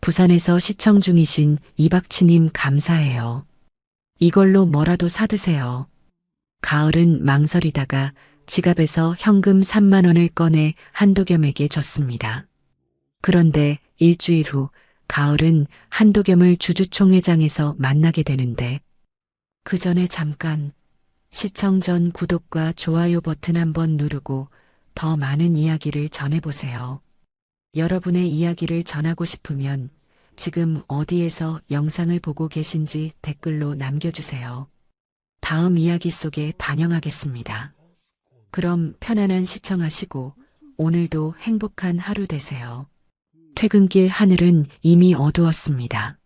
부산에서 시청 중이신 이박치님 감사해요. 이걸로 뭐라도 사드세요. 가을은 망설이다가 지갑에서 현금 3만 원을 꺼내 한도겸에게 줬습니다. 그런데 일주일 후 가을은 한도겸을 주주총회장에서 만나게 되는데 그 전에 잠깐 시청 전 구독과 좋아요 버튼 한번 누르고 더 많은 이야기를 전해보세요. 여러분의 이야기를 전하고 싶으면 지금 어디에서 영상을 보고 계신지 댓글로 남겨주세요. 다음 이야기 속에 반영하겠습니다. 그럼 편안한 시청하시고 오늘도 행복한 하루 되세요. 퇴근길 하늘은 이미 어두웠습니다.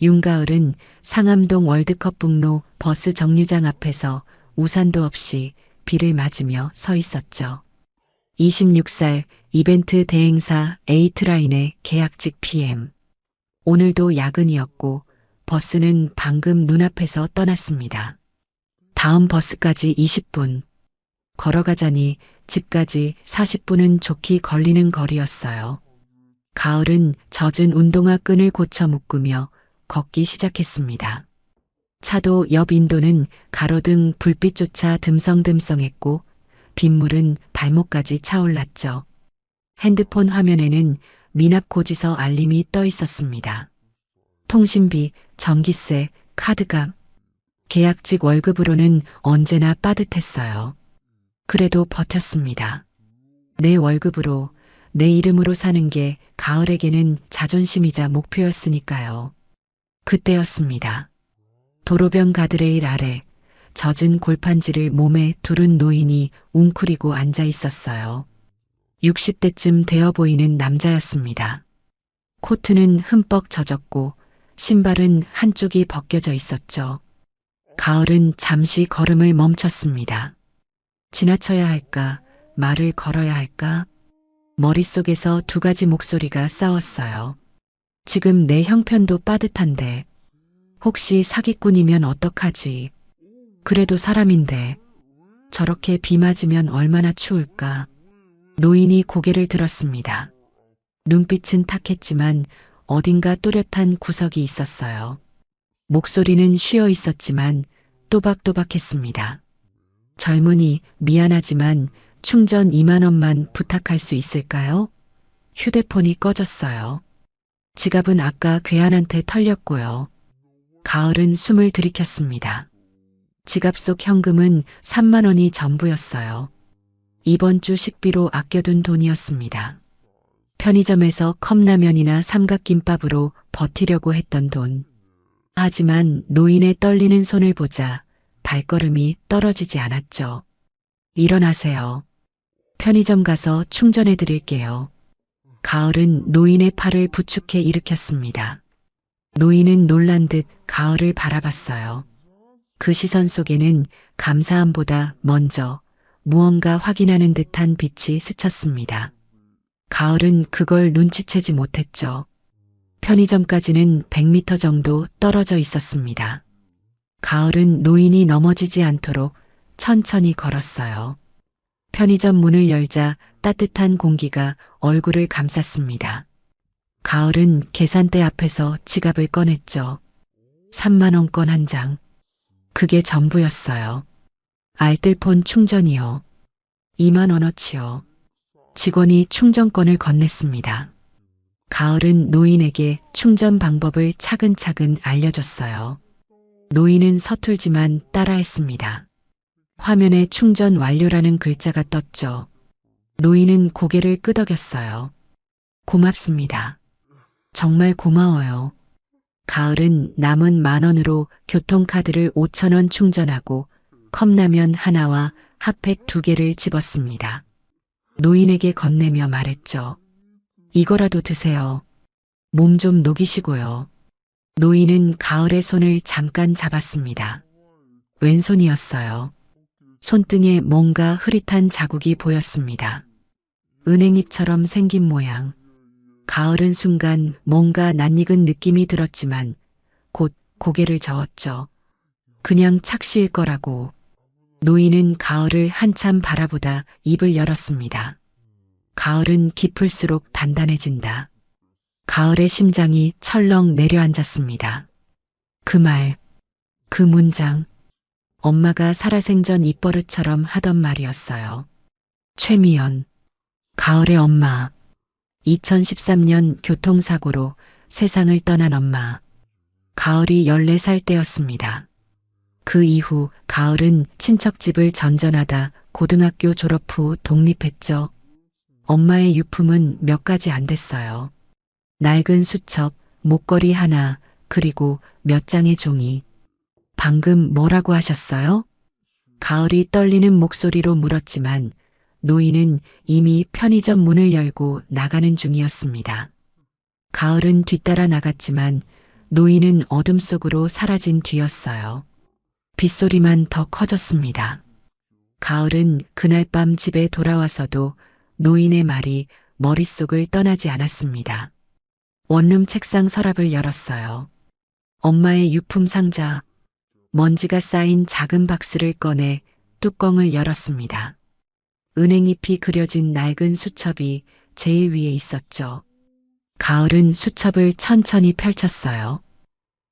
윤가을은 상암동 월드컵북로 버스 정류장 앞에서 우산도 없이 비를 맞으며 서 있었죠. 26살 이벤트 대행사 에이트라인의 계약직 PM. 오늘도 야근이었고 버스는 방금 눈앞에서 떠났습니다. 다음 버스까지 20분. 걸어가자니 집까지 40분은 좋게 걸리는 거리였어요. 가을은 젖은 운동화 끈을 고쳐 묶으며 걷기 시작했습니다. 차도 옆 인도는 가로등 불빛조차 듬성듬성했고 빗물은 발목까지 차올랐죠. 핸드폰 화면에는 미납고지서 알림이 떠 있었습니다. 통신비, 전기세, 카드값. 계약직 월급으로는 언제나 빠듯했어요. 그래도 버텼습니다. 내 월급으로, 내 이름으로 사는 게 가을에게는 자존심이자 목표였으니까요. 그때였습니다. 도로변 가드레일 아래 젖은 골판지를 몸에 두른 노인이 웅크리고 앉아 있었어요. 60대쯤 되어 보이는 남자였습니다. 코트는 흠뻑 젖었고 신발은 한쪽이 벗겨져 있었죠. 가을은 잠시 걸음을 멈췄습니다. 지나쳐야 할까, 말을 걸어야 할까? 머릿속에서 두 가지 목소리가 싸웠어요. 지금 내 형편도 빠듯한데 혹시 사기꾼이면 어떡하지? 그래도 사람인데 저렇게 비 맞으면 얼마나 추울까? 노인이 고개를 들었습니다. 눈빛은 탁했지만 어딘가 또렷한 구석이 있었어요. 목소리는 쉬어 있었지만 또박또박했습니다. 젊은이, 미안하지만 충전 2만 원만 부탁할 수 있을까요? 휴대폰이 꺼졌어요. 지갑은 아까 괴한한테 털렸고요. 가을은 숨을 들이켰습니다. 지갑 속 현금은 3만 원이 전부였어요. 이번 주 식비로 아껴둔 돈이었습니다. 편의점에서 컵라면이나 삼각김밥으로 버티려고 했던 돈. 하지만 노인의 떨리는 손을 보자 발걸음이 떨어지지 않았죠. 일어나세요. 편의점 가서 충전해 드릴게요. 가을은 노인의 팔을 부축해 일으켰습니다. 노인은 놀란 듯 가을을 바라봤어요. 그 시선 속에는 감사함보다 먼저 무언가 확인하는 듯한 빛이 스쳤습니다. 가을은 그걸 눈치채지 못했죠. 편의점까지는 100m 정도 떨어져 있었습니다. 가을은 노인이 넘어지지 않도록 천천히 걸었어요. 편의점 문을 열자 따뜻한 공기가 얼굴을 감쌌습니다. 가을은 계산대 앞에서 지갑을 꺼냈죠. 3만 원권 한 장. 그게 전부였어요. 알뜰폰 충전이요. 2만 원어치요. 직원이 충전권을 건넸습니다. 가을은 노인에게 충전 방법을 차근차근 알려줬어요. 노인은 서툴지만 따라했습니다. 화면에 충전 완료라는 글자가 떴죠. 노인은 고개를 끄덕였어요. 고맙습니다. 정말 고마워요. 가을은 남은 1만 원으로 교통카드를 5천 원 충전하고 컵라면 하나와 핫팩 2개를 집었습니다. 노인에게 건네며 말했죠. 이거라도 드세요. 몸 좀 녹이시고요. 노인은 가을의 손을 잠깐 잡았습니다. 왼손이었어요. 손등에 뭔가 흐릿한 자국이 보였습니다. 은행잎처럼 생긴 모양. 가을은 순간 뭔가 낯익은 느낌이 들었지만 곧 고개를 저었죠. 그냥 착시일 거라고. 노인은 가을을 한참 바라보다 입을 열었습니다. 가을은 깊을수록 단단해진다. 가을의 심장이 철렁 내려앉았습니다. 그 말, 그 문장, 엄마가 살아생전 입버릇처럼 하던 말이었어요. 최미연, 가을의 엄마. 2013년 교통사고로 세상을 떠난 엄마. 가을이 14살 때였습니다. 그 이후 가을은 친척집을 전전하다 고등학교 졸업 후 독립했죠. 엄마의 유품은 몇 가지 안 됐어요. 낡은 수첩, 목걸이 하나, 그리고 몇 장의 종이. 방금 뭐라고 하셨어요? 가을이 떨리는 목소리로 물었지만 노인은 이미 편의점 문을 열고 나가는 중이었습니다. 가을은 뒤따라 나갔지만 노인은 어둠 속으로 사라진 뒤였어요. 빗소리만 더 커졌습니다. 가을은 그날 밤 집에 돌아와서도 노인의 말이 머릿속을 떠나지 않았습니다. 원룸 책상 서랍을 열었어요. 엄마의 유품 상자, 먼지가 쌓인 작은 박스를 꺼내 뚜껑을 열었습니다. 은행잎이 그려진 낡은 수첩이 제일 위에 있었죠. 가을은 수첩을 천천히 펼쳤어요.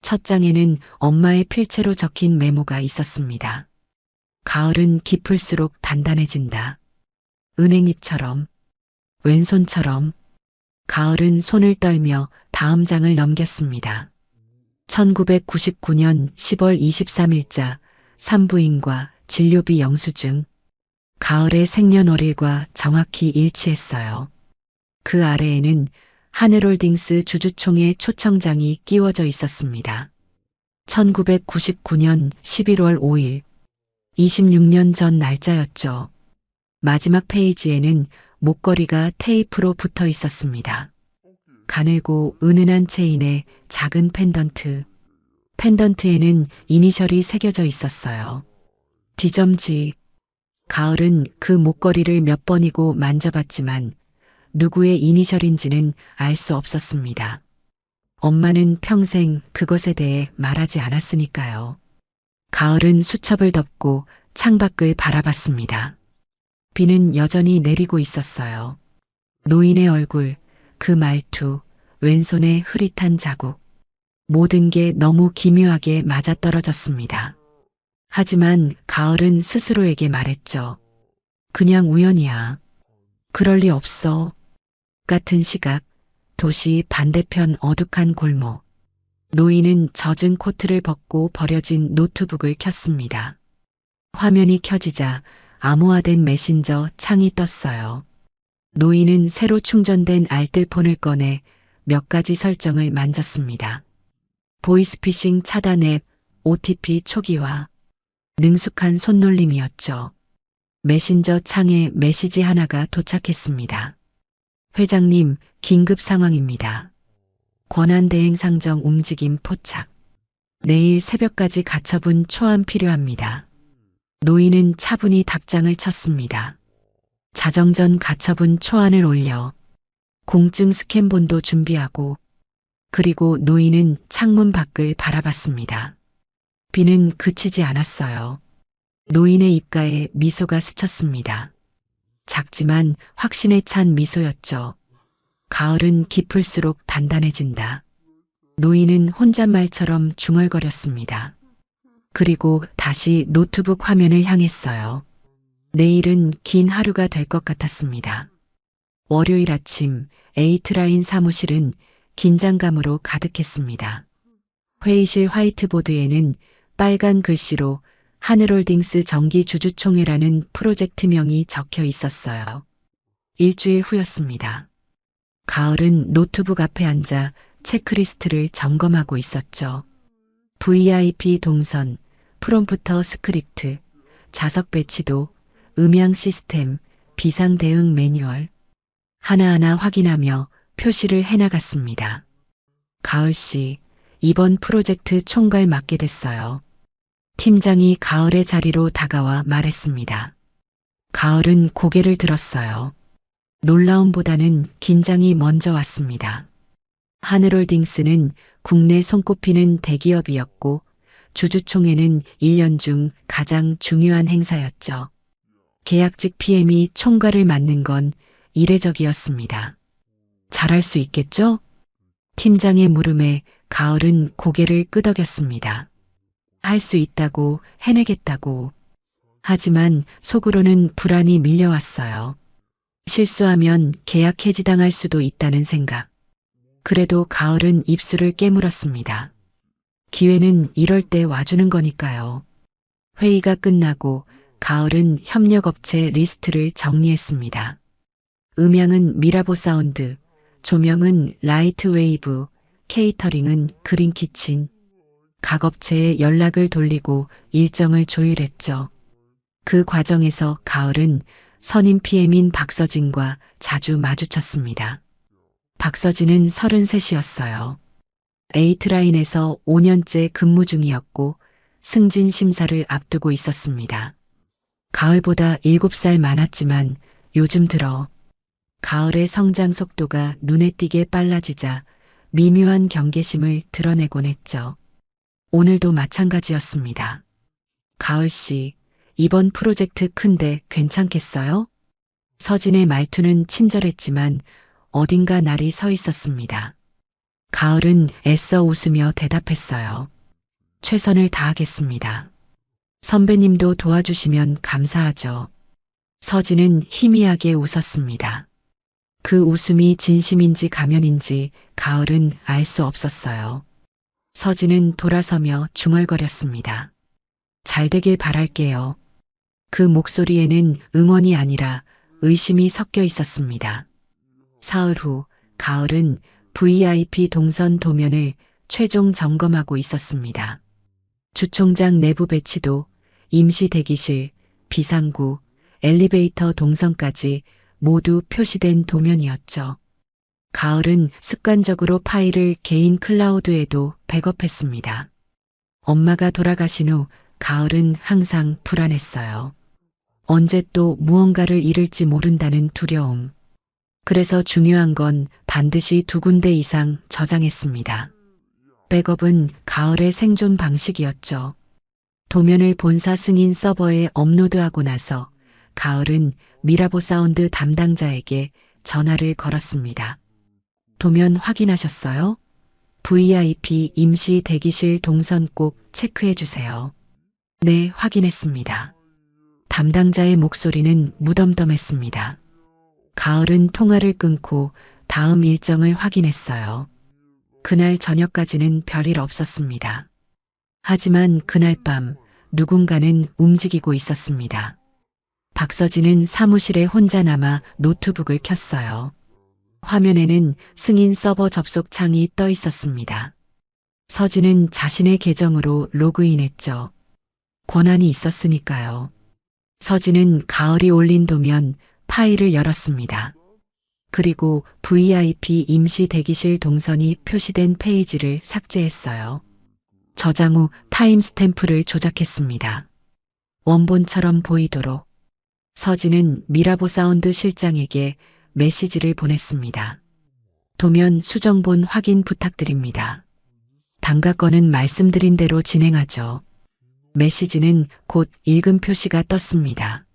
첫 장에는 엄마의 필체로 적힌 메모가 있었습니다. 가을은 깊을수록 단단해진다. 은행잎처럼, 왼손처럼. 가을은 손을 떨며 다음 장을 넘겼습니다. 1999년 10월 23일자 산부인과 진료비 영수증. 가을의 생년월일과 정확히 일치했어요. 그 아래에는 하늘홀딩스 주주총회 초청장이 끼워져 있었습니다. 1999년 11월 5일, 26년 전 날짜였죠. 마지막 페이지에는 목걸이가 테이프로 붙어 있었습니다. 가늘고 은은한 체인에 작은 펜던트. 펜던트에는 이니셜이 새겨져 있었어요. 디점지. 가을은 그 목걸이를 몇 번이고 만져봤지만 누구의 이니셜인지는 알 수 없었습니다. 엄마는 평생 그것에 대해 말하지 않았으니까요. 가을은 수첩을 덮고 창밖을 바라봤습니다. 비는 여전히 내리고 있었어요. 노인의 얼굴, 그 말투, 왼손의 흐릿한 자국. 모든 게 너무 기묘하게 맞아떨어졌습니다. 하지만 가을은 스스로에게 말했죠. 그냥 우연이야. 그럴 리 없어. 같은 시각, 도시 반대편 어둑한 골목. 노인은 젖은 코트를 벗고 버려진 노트북을 켰습니다. 화면이 켜지자 암호화된 메신저 창이 떴어요. 노인은 새로 충전된 알뜰폰을 꺼내 몇 가지 설정을 만졌습니다. 보이스피싱 차단 앱, OTP 초기화. 능숙한 손놀림이었죠. 메신저 창에 메시지 하나가 도착했습니다. 회장님, 긴급 상황입니다. 권한대행 상정 움직임 포착. 내일 새벽까지 가처분 초안 필요합니다. 노인은 차분히 답장을 쳤습니다. 자정전 가처분 초안을 올려 공증 스캔본도 준비하고, 그리고 노인은 창문 밖을 바라봤습니다. 비는 그치지 않았어요. 노인의 입가에 미소가 스쳤습니다. 작지만 확신에 찬 미소였죠. 가을은 깊을수록 단단해진다. 노인은 혼잣말처럼 중얼거렸습니다. 그리고 다시 노트북 화면을 향했어요. 내일은 긴 하루가 될 것 같았습니다. 월요일 아침 에이트라인 사무실은 긴장감으로 가득했습니다. 회의실 화이트보드에는 빨간 글씨로 하늘홀딩스 정기주주총회라는 프로젝트명이 적혀 있었어요. 일주일 후였습니다. 가을은 노트북 앞에 앉아 체크리스트를 점검하고 있었죠. VIP 동선, 프롬프터 스크립트, 좌석 배치도, 음향 시스템, 비상 대응 매뉴얼. 하나하나 확인하며 표시를 해나갔습니다. 가을 씨, 이번 프로젝트 총괄 맡게 됐어요. 팀장이 가을의 자리로 다가와 말했습니다. 가을은 고개를 들었어요. 놀라움보다는 긴장이 먼저 왔습니다. 하늘홀딩스는 국내 손꼽히는 대기업이었고 주주총회는 1년 중 가장 중요한 행사였죠. 계약직 PM이 총괄을 맡는 건 이례적이었습니다. 잘할 수 있겠죠? 팀장의 물음에 가을은 고개를 끄덕였습니다. 할 수 있다고, 해내겠다고. 하지만 속으로는 불안이 밀려왔어요. 실수하면 계약 해지당할 수도 있다는 생각. 그래도 가을은 입술을 깨물었습니다. 기회는 이럴 때 와주는 거니까요. 회의가 끝나고 가을은 협력업체 리스트를 정리했습니다. 음향은 미라보 사운드, 조명은 라이트 웨이브, 케이터링은 그린 키친. 각 업체에 연락을 돌리고 일정을 조율했죠. 그 과정에서 가을은 선임 PM인 박서진과 자주 마주쳤습니다. 박서진은 33이었어요. 에이트라인에서 5년째 근무 중이었고 승진 심사를 앞두고 있었습니다. 가을보다 7살 많았지만 요즘 들어 가을의 성장 속도가 눈에 띄게 빨라지자 미묘한 경계심을 드러내곤 했죠. 오늘도 마찬가지였습니다. 가을 씨, 이번 프로젝트 큰데 괜찮겠어요? 서진의 말투는 친절했지만 어딘가 날이 서 있었습니다. 가을은 애써 웃으며 대답했어요. 최선을 다하겠습니다. 선배님도 도와주시면 감사하죠. 서진은 희미하게 웃었습니다. 그 웃음이 진심인지 가면인지 가을은 알 수 없었어요. 서진은 돌아서며 중얼거렸습니다. 잘 되길 바랄게요. 그 목소리에는 응원이 아니라 의심이 섞여 있었습니다. 사흘 후 가을은 VIP 동선 도면을 최종 점검하고 있었습니다. 주총장 내부 배치도 임시 대기실, 비상구, 엘리베이터 동선까지 모두 표시된 도면이었죠. 가을은 습관적으로 파일을 개인 클라우드에도 백업했습니다. 엄마가 돌아가신 후 가을은 항상 불안했어요. 언제 또 무언가를 잃을지 모른다는 두려움. 그래서 중요한 건 반드시 2군데 이상 저장했습니다. 백업은 가을의 생존 방식이었죠. 도면을 본사 승인 서버에 업로드하고 나서 가을은 미라보 사운드 담당자에게 전화를 걸었습니다. 도면 확인하셨어요? VIP 임시 대기실 동선 꼭 체크해 주세요. 네, 확인했습니다. 담당자의 목소리는 무덤덤했습니다. 가을은 통화를 끊고 다음 일정을 확인했어요. 그날 저녁까지는 별일 없었습니다. 하지만 그날 밤 누군가는 움직이고 있었습니다. 박서진은 사무실에 혼자 남아 노트북을 켰어요. 화면에는 승인 서버 접속 창이 떠 있었습니다. 서진은 자신의 계정으로 로그인했죠. 권한이 있었으니까요. 서진은 가을이 올린 도면 파일을 열었습니다. 그리고 VIP 임시 대기실 동선이 표시된 페이지를 삭제했어요. 저장 후 타임스탬프를 조작했습니다. 원본처럼 보이도록. 서진은 미라보 사운드 실장에게 메시지를 보냈습니다. 도면 수정본 확인 부탁드립니다. 단가 건은 말씀드린 대로 진행하죠. 메시지는 곧 읽음 표시가 떴습니다.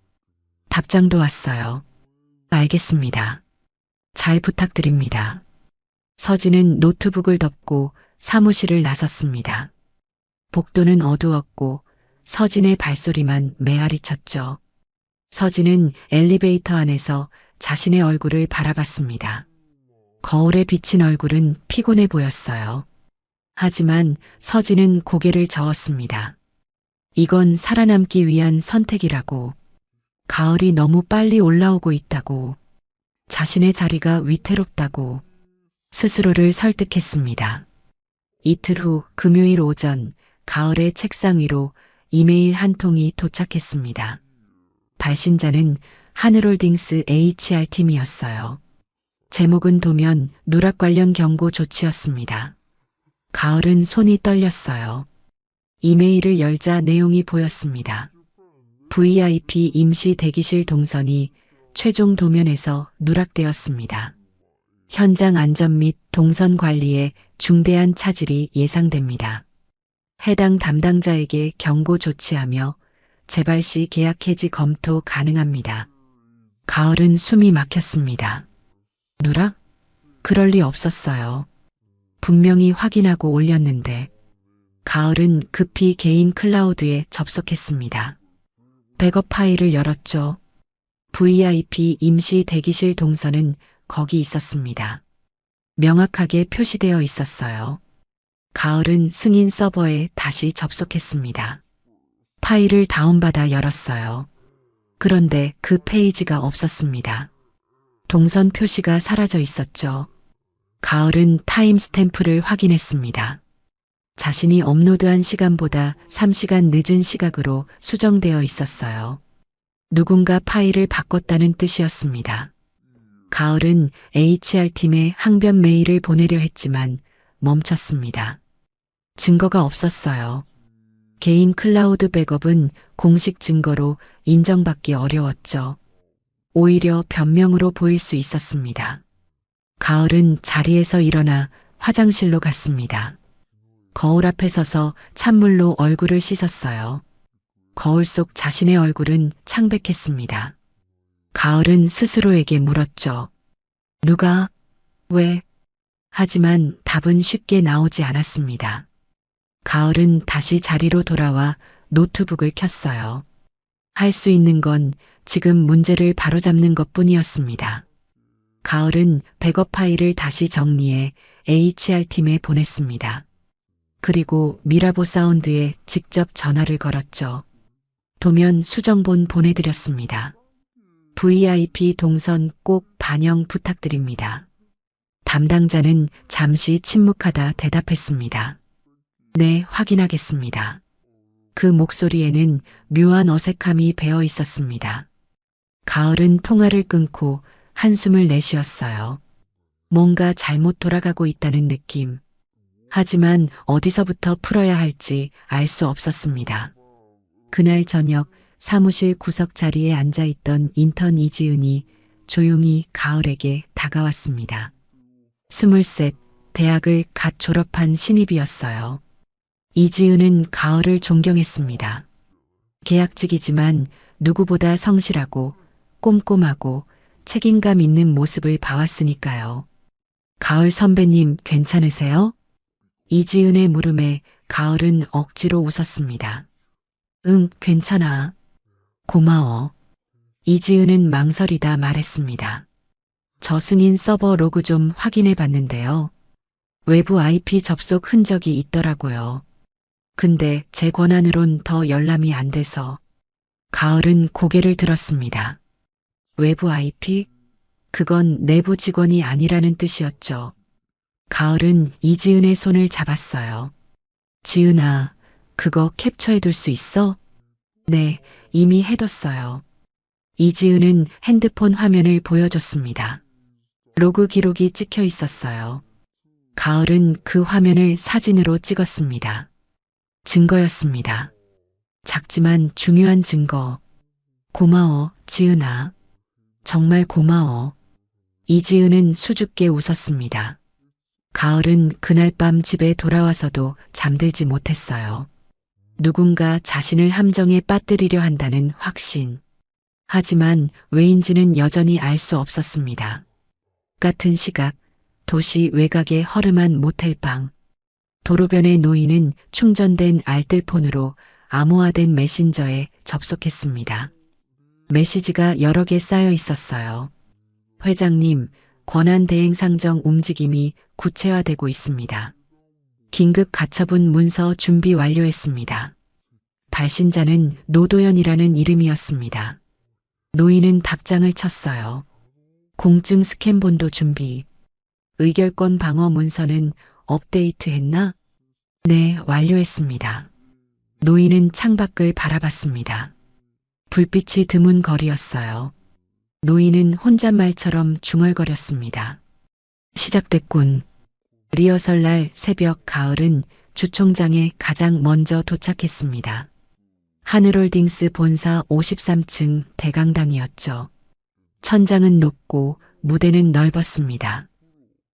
답장도 왔어요. 알겠습니다. 잘 부탁드립니다. 서진은 노트북을 덮고 사무실을 나섰습니다. 복도는 어두웠고 서진의 발소리만 메아리 쳤죠. 서진은 엘리베이터 안에서 자신의 얼굴을 바라봤습니다. 거울에 비친 얼굴은 피곤해 보였어요. 하지만 서진은 고개를 저었습니다. 이건 살아남기 위한 선택이라고. 가을이 너무 빨리 올라오고 있다고. 자신의 자리가 위태롭다고. 스스로를 설득했습니다. 이틀 후 금요일 오전 가을의 책상 위로 이메일 한 통이 도착했습니다. 발신자는 하늘홀딩스 HR팀이었어요. 제목은 도면 누락 관련 경고 조치였습니다. 가을은 손이 떨렸어요. 이메일을 열자 내용이 보였습니다. VIP 임시 대기실 동선이 최종 도면에서 누락되었습니다. 현장 안전 및 동선 관리에 중대한 차질이 예상됩니다. 해당 담당자에게 경고 조치하며 재발 시 계약 해지 검토 가능합니다. 가을은 숨이 막혔습니다. 누락? 그럴 리 없었어요. 분명히 확인하고 올렸는데 가을은 급히 개인 클라우드에 접속했습니다. 백업 파일을 열었죠. VIP 임시 대기실 동선은 거기 있었습니다. 명확하게 표시되어 있었어요. 가을은 승인 서버에 다시 접속했습니다. 파일을 다운받아 열었어요. 그런데 그 페이지가 없었습니다. 동선 표시가 사라져 있었죠. 가을은 타임스탬프를 확인했습니다. 자신이 업로드한 시간보다 3시간 늦은 시각으로 수정되어 있었어요. 누군가 파일을 바꿨다는 뜻이었습니다. 가을은 HR팀에 항변 메일을 보내려 했지만 멈췄습니다. 증거가 없었어요. 개인 클라우드 백업은 공식 증거로 인정받기 어려웠죠. 오히려 변명으로 보일 수 있었습니다. 가을은 자리에서 일어나 화장실로 갔습니다. 거울 앞에 서서 찬물로 얼굴을 씻었어요. 거울 속 자신의 얼굴은 창백했습니다. 가을은 스스로에게 물었죠. 누가? 왜? 하지만 답은 쉽게 나오지 않았습니다. 가을은 다시 자리로 돌아와 노트북을 켰어요. 할 수 있는 건 지금 문제를 바로잡는 것뿐이었습니다. 가을은 백업 파일을 다시 정리해 HR팀에 보냈습니다. 그리고 미라보 사운드에 직접 전화를 걸었죠. 도면 수정본 보내드렸습니다. VIP 동선 꼭 반영 부탁드립니다. 담당자는 잠시 침묵하다 대답했습니다. 네, 확인하겠습니다. 그 목소리에는 묘한 어색함이 배어 있었습니다. 가을은 통화를 끊고 한숨을 내쉬었어요. 뭔가 잘못 돌아가고 있다는 느낌. 하지만 어디서부터 풀어야 할지 알 수 없었습니다. 그날 저녁 사무실 구석 자리에 앉아있던 인턴 이지은이 조용히 가을에게 다가왔습니다. 23, 대학을 갓 졸업한 신입이었어요. 이지은은 가을을 존경했습니다. 계약직이지만 누구보다 성실하고 꼼꼼하고 책임감 있는 모습을 봐왔으니까요. 가을 선배님 괜찮으세요? 이지은의 물음에 가을은 억지로 웃었습니다. 응, 괜찮아. 고마워. 이지은은 망설이다 말했습니다. 저 승인 서버 로그 좀 확인해 봤는데요. 외부 IP 접속 흔적이 있더라고요. 근데 제 권한으론 더 열람이 안 돼서. 가을은 고개를 들었습니다. 외부 IP? 그건 내부 직원이 아니라는 뜻이었죠. 가을은 이지은의 손을 잡았어요. 지은아, 그거 캡처해둘 수 있어? 네, 이미 해뒀어요. 이지은은 핸드폰 화면을 보여줬습니다. 로그 기록이 찍혀 있었어요. 가을은 그 화면을 사진으로 찍었습니다. 증거였습니다. 작지만 중요한 증거. 고마워, 지은아. 정말 고마워. 이지은은 수줍게 웃었습니다. 가을은 그날 밤 집에 돌아와서도 잠들지 못했어요. 누군가 자신을 함정에 빠뜨리려 한다는 확신. 하지만 왜인지는 여전히 알 수 없었습니다. 같은 시각, 도시 외곽의 허름한 모텔방. 도로변에 놓이는 충전된 알뜰폰으로 암호화된 메신저에 접속했습니다. 메시지가 여러 개 쌓여 있었어요. 회장님, 권한대행 상정 움직임이 구체화되고 있습니다. 긴급 가처분 문서 준비 완료했습니다. 발신자는 노도현이라는 이름이었습니다. 노인은 답장을 쳤어요. 공증 스캔본도 준비. 의결권 방어 문서는 업데이트했나? 네, 완료했습니다. 노인은 창밖을 바라봤습니다. 불빛이 드문 거리였어요. 노인은 혼잣말처럼 중얼거렸습니다. 시작됐군. 리허설 날 새벽 가을은 주총장에 가장 먼저 도착했습니다. 하늘홀딩스 본사 53층 대강당이었죠. 천장은 높고 무대는 넓었습니다.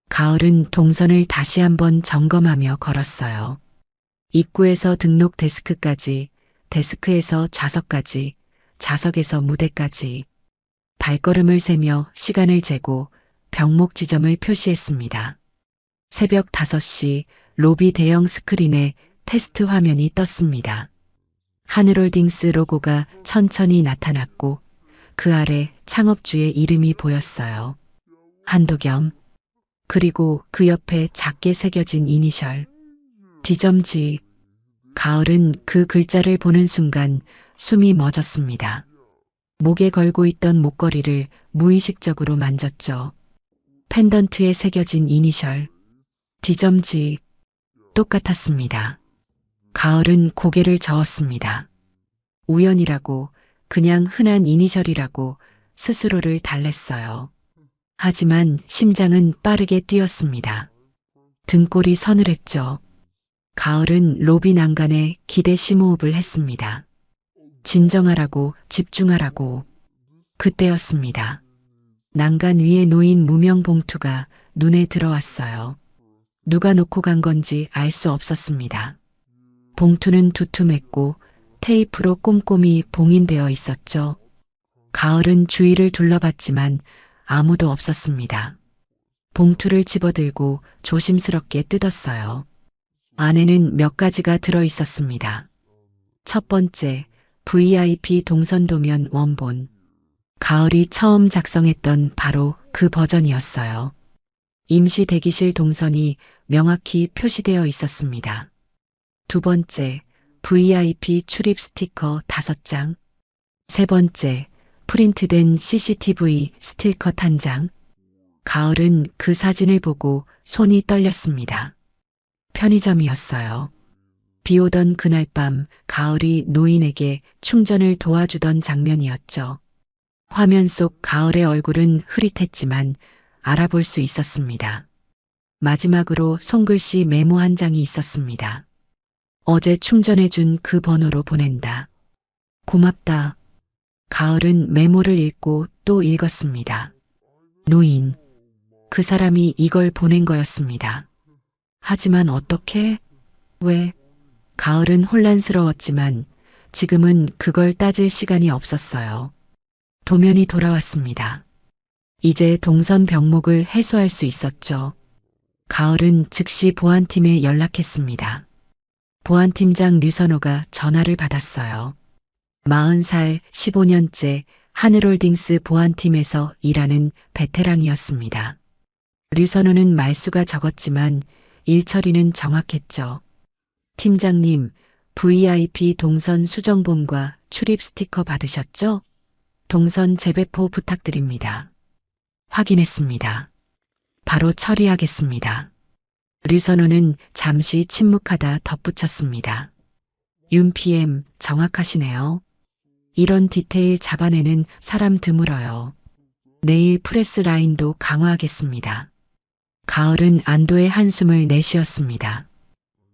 가을은 동선을 다시 한번 점검하며 걸었어요. 입구에서 등록 데스크까지, 데스크에서 좌석까지, 좌석에서 무대까지. 발걸음을 세며 시간을 재고 병목 지점을 표시했습니다. 새벽 5시 로비 대형 스크린에 테스트 화면이 떴습니다. 하늘홀딩스 로고가 천천히 나타났고 그 아래 창업주의 이름이 보였어요. 한도겸. 그리고 그 옆에 작게 새겨진 이니셜. D점지. 가을은 그 글자를 보는 순간 숨이 멎었습니다. 목에 걸고 있던 목걸이를 무의식적으로 만졌죠. 펜던트에 새겨진 이니셜. D점지. 똑같았습니다. 가을은 고개를 저었습니다. 우연이라고, 그냥 흔한 이니셜이라고 스스로를 달랬어요. 하지만 심장은 빠르게 뛰었습니다. 등골이 서늘했죠. 가을은 로비 난간에 기대 심호흡을 했습니다. 진정하라고, 집중하라고. 그때였습니다. 난간 위에 놓인 무명 봉투가 눈에 들어왔어요. 누가 놓고 간 건지 알 수 없었습니다. 봉투는 두툼했고 테이프로 꼼꼼히 봉인되어 있었죠. 가을은 주위를 둘러봤지만 아무도 없었습니다. 봉투를 집어들고 조심스럽게 뜯었어요. 안에는 몇 가지가 들어 있었습니다. 첫 번째, VIP 동선 도면 원본. 가을이 처음 작성했던 바로 그 버전이었어요. 임시 대기실 동선이 명확히 표시되어 있었습니다. 두 번째, VIP 출입 스티커 5장. 세 번째, 프린트된 CCTV 스틸컷 1장. 가을은 그 사진을 보고 손이 떨렸습니다. 편의점이었어요. 비 오던 그날 밤 가을이 노인에게 충전을 도와주던 장면이었죠. 화면 속 가을의 얼굴은 흐릿했지만 알아볼 수 있었습니다. 마지막으로 손글씨 메모 한 장이 있었습니다. 어제 충전해준 그 번호로 보낸다. 고맙다. 가을은 메모를 읽고 또 읽었습니다. 노인. 그 사람이 이걸 보낸 거였습니다. 하지만 어떻게? 왜? 가을은 혼란스러웠지만 지금은 그걸 따질 시간이 없었어요. 도면이 돌아왔습니다. 이제 동선 병목을 해소할 수 있었죠. 가을은 즉시 보안팀에 연락했습니다. 보안팀장 류선호가 전화를 받았어요. 40살 15년째 하늘홀딩스 보안팀에서 일하는 베테랑이었습니다. 류선호는 말수가 적었지만 일처리는 정확했죠. 팀장님, VIP 동선 수정본과 출입 스티커 받으셨죠? 동선 재배포 부탁드립니다. 확인했습니다. 바로 처리하겠습니다. 류선호는 잠시 침묵하다 덧붙였습니다. 윤 PM 정확하시네요. 이런 디테일 잡아내는 사람 드물어요. 내일 프레스 라인도 강화하겠습니다. 가을은 안도의 한숨을 내쉬었습니다.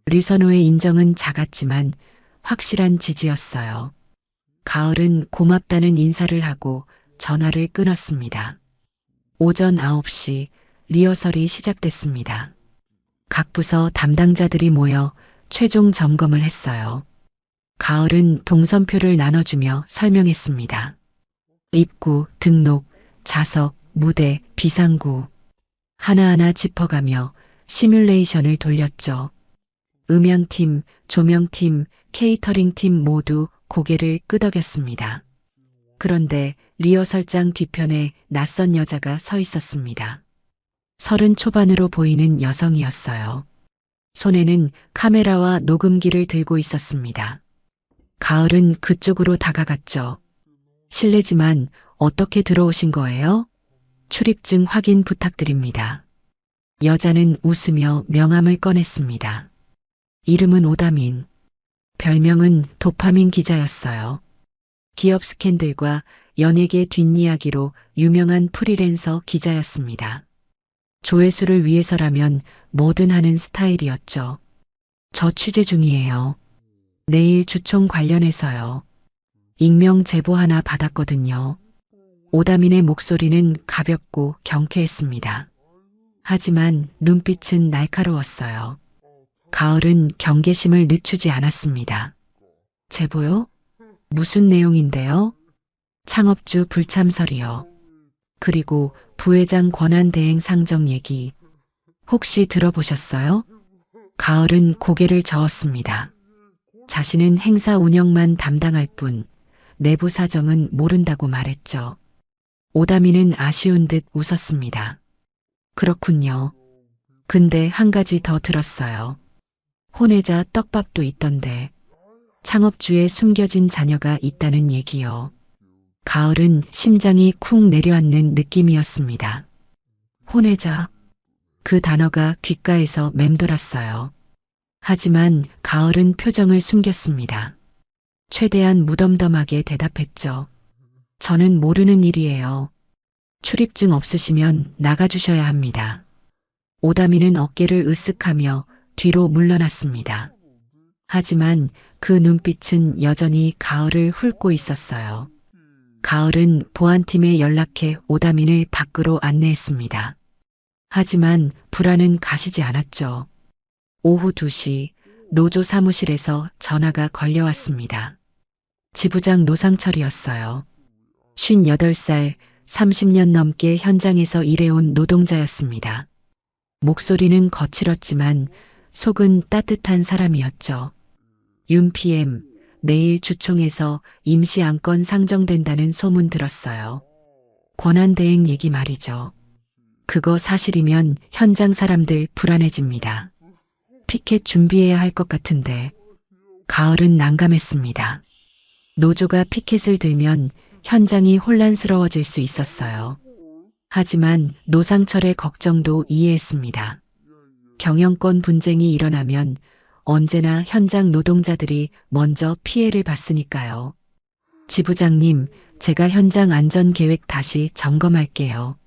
류선호의 인정은 작았지만 확실한 지지였어요. 가을은 고맙다는 인사를 하고 전화를 끊었습니다. 오전 9시 리허설이 시작됐습니다. 각 부서 담당자들이 모여 최종 점검을 했어요. 가을은 동선표를 나눠주며 설명했습니다. 입구, 등록, 좌석, 무대, 비상구. 하나하나 짚어가며 시뮬레이션을 돌렸죠. 음향팀, 조명팀, 케이터링팀 모두 고개를 끄덕였습니다. 그런데 리허설장 뒤편에 낯선 여자가 서 있었습니다. 30 초반으로 보이는 여성이었어요. 손에는 카메라와 녹음기를 들고 있었습니다. 가을은 그쪽으로 다가갔죠. 실례지만 어떻게 들어오신 거예요? 출입증 확인 부탁드립니다. 여자는 웃으며 명함을 꺼냈습니다. 이름은 오다민. 별명은 도파민 기자였어요. 기업 스캔들과 연예계 뒷이야기로 유명한 프리랜서 기자였습니다. 조회수를 위해서라면 뭐든 하는 스타일이었죠. 저 취재 중이에요. 내일 주총 관련해서요. 익명 제보 하나 받았거든요. 오다민의 목소리는 가볍고 경쾌했습니다. 하지만 눈빛은 날카로웠어요. 가을은 경계심을 늦추지 않았습니다. 제보요? 무슨 내용인데요? 창업주 불참설이요. 그리고 부회장 권한대행 상정 얘기. 혹시 들어보셨어요? 가을은 고개를 저었습니다. 자신은 행사 운영만 담당할 뿐 내부 사정은 모른다고 말했죠. 오다미는 아쉬운 듯 웃었습니다. 그렇군요. 근데 한 가지 더 들었어요. 혼외자 떡밥도 있던데 창업주에 숨겨진 자녀가 있다는 얘기요. 가을은 심장이 쿵 내려앉는 느낌이었습니다. 혼외자. 그 단어가 귓가에서 맴돌았어요. 하지만 가을은 표정을 숨겼습니다. 최대한 무덤덤하게 대답했죠. 저는 모르는 일이에요. 출입증 없으시면 나가주셔야 합니다. 오다미는 어깨를 으쓱하며 뒤로 물러났습니다. 하지만 그 눈빛은 여전히 가을을 훑고 있었어요. 가을은 보안팀에 연락해 오다민을 밖으로 안내했습니다. 하지만 불안은 가시지 않았죠. 오후 2시 노조 사무실에서 전화가 걸려왔습니다. 지부장 노상철이었어요. 58살, 30년 넘게 현장에서 일해온 노동자였습니다. 목소리는 거칠었지만 속은 따뜻한 사람이었죠. 윤 PM, 내일 주총에서 임시 안건 상정된다는 소문 들었어요. 권한대행 얘기 말이죠. 그거 사실이면 현장 사람들 불안해집니다. 피켓 준비해야 할 것 같은데. 가을은 난감했습니다. 노조가 피켓을 들면 현장이 혼란스러워질 수 있었어요. 하지만 노상철의 걱정도 이해했습니다. 경영권 분쟁이 일어나면 언제나 현장 노동자들이 먼저 피해를 봤으니까요. 지부장님, 제가 현장 안전 계획 다시 점검할게요.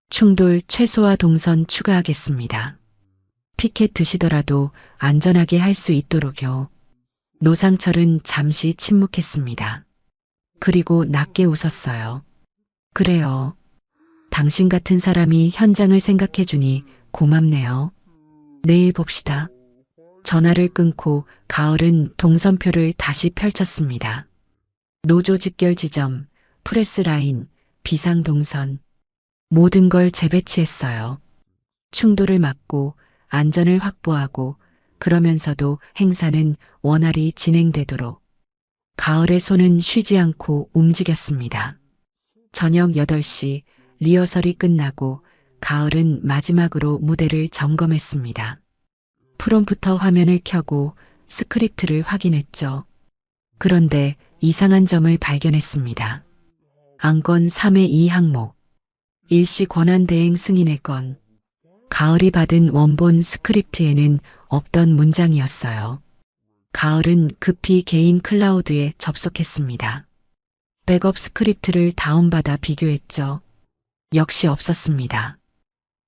충돌 최소화 동선 추가하겠습니다. 피켓 드시더라도 안전하게 할 수 있도록요. 노상철은 잠시 침묵했습니다. 그리고 낮게 웃었어요. 그래요. 당신 같은 사람이 현장을 생각해주니 고맙네요. 내일 봅시다. 전화를 끊고 가을은 동선표를 다시 펼쳤습니다. 노조 집결 지점, 프레스 라인, 비상 동선. 모든 걸 재배치했어요. 충돌을 막고 안전을 확보하고 그러면서도 행사는 원활히 진행되도록. 가을의 손은 쉬지 않고 움직였습니다. 저녁 8시 리허설이 끝나고 가을은 마지막으로 무대를 점검했습니다. 프롬프터 화면을 켜고 스크립트를 확인했죠. 그런데 이상한 점을 발견했습니다. 안건 3의 2 항목. 일시 권한대행 승인의 건. 가을이 받은 원본 스크립트에는 없던 문장이었어요. 가을은 급히 개인 클라우드에 접속했습니다. 백업 스크립트를 다운받아 비교했죠. 역시 없었습니다.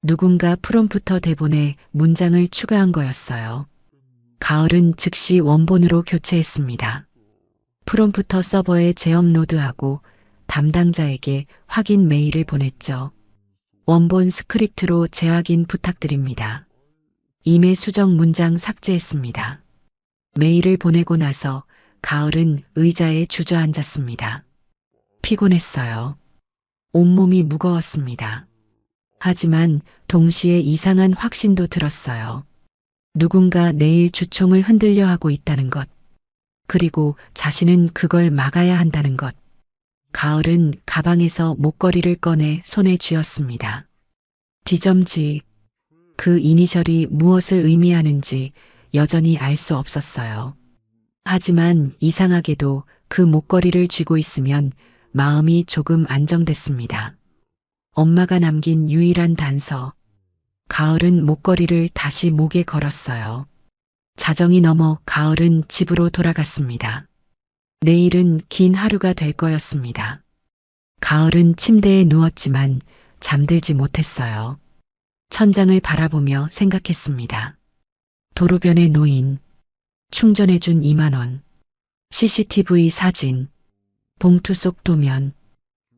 누군가 프롬프터 대본에 문장을 추가한 거였어요. 가을은 즉시 원본으로 교체했습니다. 프롬프터 서버에 재업로드하고 담당자에게 확인 메일을 보냈죠. 원본 스크립트로 재확인 부탁드립니다. 임의 수정 문장 삭제했습니다. 메일을 보내고 나서 가을은 의자에 주저앉았습니다. 피곤했어요. 온몸이 무거웠습니다. 하지만 동시에 이상한 확신도 들었어요. 누군가 내일 주총을 흔들려 하고 있다는 것. 그리고 자신은 그걸 막아야 한다는 것. 가을은 가방에서 목걸이를 꺼내 손에 쥐었습니다. 디점지. 그 이니셜이 무엇을 의미하는지 여전히 알 수 없었어요. 하지만 이상하게도 그 목걸이를 쥐고 있으면 마음이 조금 안정됐습니다. 엄마가 남긴 유일한 단서. 가을은 목걸이를 다시 목에 걸었어요. 자정이 넘어 가을은 집으로 돌아갔습니다. 내일은 긴 하루가 될 거였습니다. 가을은 침대에 누웠지만 잠들지 못했어요. 천장을 바라보며 생각했습니다. 도로변의 노인, 충전해준 2만 원, CCTV 사진, 봉투 속 도면,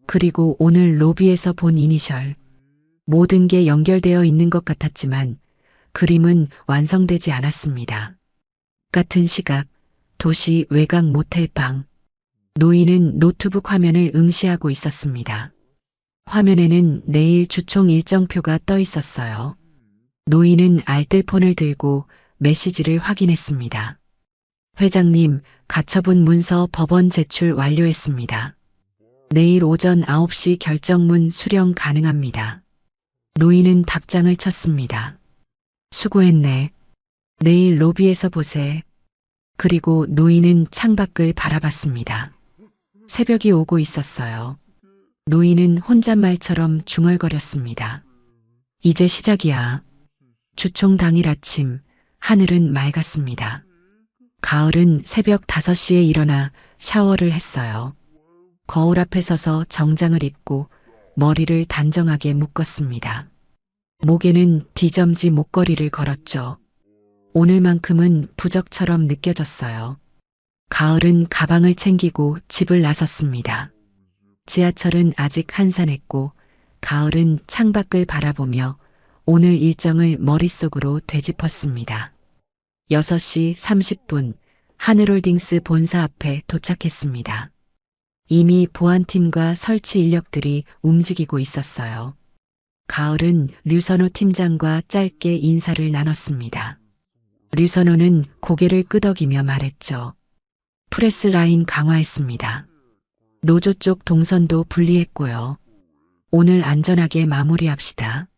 그리고 오늘 로비에서 본 이니셜. 모든 게 연결되어 있는 것 같았지만 그림은 완성되지 않았습니다. 같은 시각, 도시 외곽 모텔 방. 노인은 노트북 화면을 응시하고 있었습니다. 화면에는 내일 주총 일정표가 떠 있었어요. 노인은 알뜰폰을 들고 메시지를 확인했습니다. 회장님, 가처분 문서 법원 제출 완료했습니다. 내일 오전 9시 결정문 수령 가능합니다. 노인은 답장을 쳤습니다. 수고했네. 내일 로비에서 보세. 그리고 노인은 창밖을 바라봤습니다. 새벽이 오고 있었어요. 노인은 혼잣말처럼 중얼거렸습니다. 이제 시작이야. 주총 당일 아침, 하늘은 맑았습니다. 가을은 새벽 5시에 일어나 샤워를 했어요. 거울 앞에 서서 정장을 입고 머리를 단정하게 묶었습니다. 목에는 디점지 목걸이를 걸었죠. 오늘만큼은 부적처럼 느껴졌어요. 가을은 가방을 챙기고 집을 나섰습니다. 지하철은 아직 한산했고 가을은 창밖을 바라보며 오늘 일정을 머릿속으로 되짚었습니다. 6시 30분 하늘홀딩스 본사 앞에 도착했습니다. 이미 보안팀과 설치 인력들이 움직이고 있었어요. 가을은 류선호 팀장과 짧게 인사를 나눴습니다. 류선호는 고개를 끄덕이며 말했죠. 프레스 라인 강화했습니다. 노조 쪽 동선도 분리했고요. 오늘 안전하게 마무리합시다.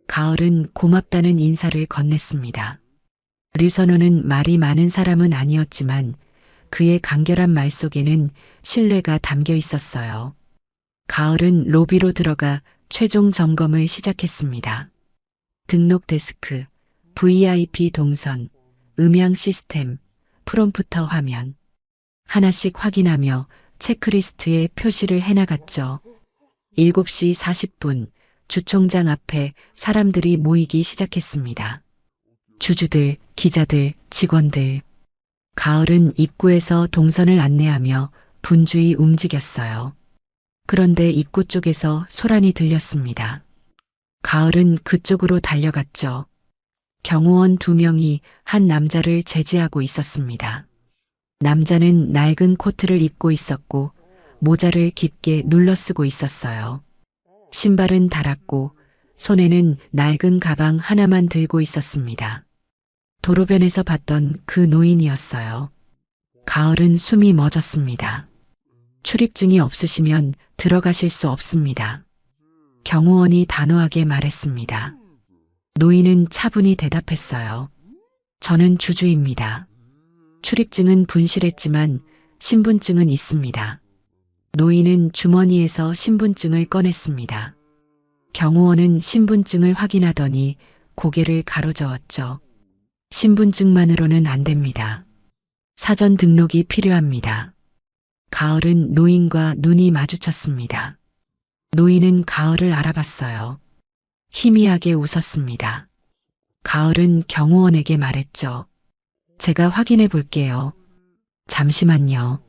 가을은 고맙다는 인사를 건넸습니다. 류선호는 말이 많은 사람은 아니었지만 그의 간결한 말 속에는 신뢰가 담겨 있었어요. 가을은 로비로 들어가 최종 점검을 시작했습니다. 등록 데스크, VIP 동선, 음향 시스템, 프롬프터 화면. 하나씩 확인하며 체크리스트에 표시를 해나갔죠. 7시 40분 주총장 앞에 사람들이 모이기 시작했습니다. 주주들, 기자들, 직원들. 가을은 입구에서 동선을 안내하며 분주히 움직였어요. 그런데 입구 쪽에서 소란이 들렸습니다. 가을은 그쪽으로 달려갔죠. 경호원 2명이 한 남자를 제지하고 있었습니다. 남자는 낡은 코트를 입고 있었고 모자를 깊게 눌러쓰고 있었어요. 신발은 닳았고 손에는 낡은 가방 하나만 들고 있었습니다. 도로변에서 봤던 그 노인이었어요. 가을은 숨이 멎었습니다. 출입증이 없으시면 들어가실 수 없습니다. 경호원이 단호하게 말했습니다. 노인은 차분히 대답했어요. 저는 주주입니다. 출입증은 분실했지만 신분증은 있습니다. 노인은 주머니에서 신분증을 꺼냈습니다. 경호원은 신분증을 확인하더니 고개를 가로저었죠. 신분증만으로는 안 됩니다. 사전 등록이 필요합니다. 가을은 노인과 눈이 마주쳤습니다. 노인은 가을을 알아봤어요. 희미하게 웃었습니다. 가을은 경호원에게 말했죠. 제가 확인해 볼게요. 잠시만요.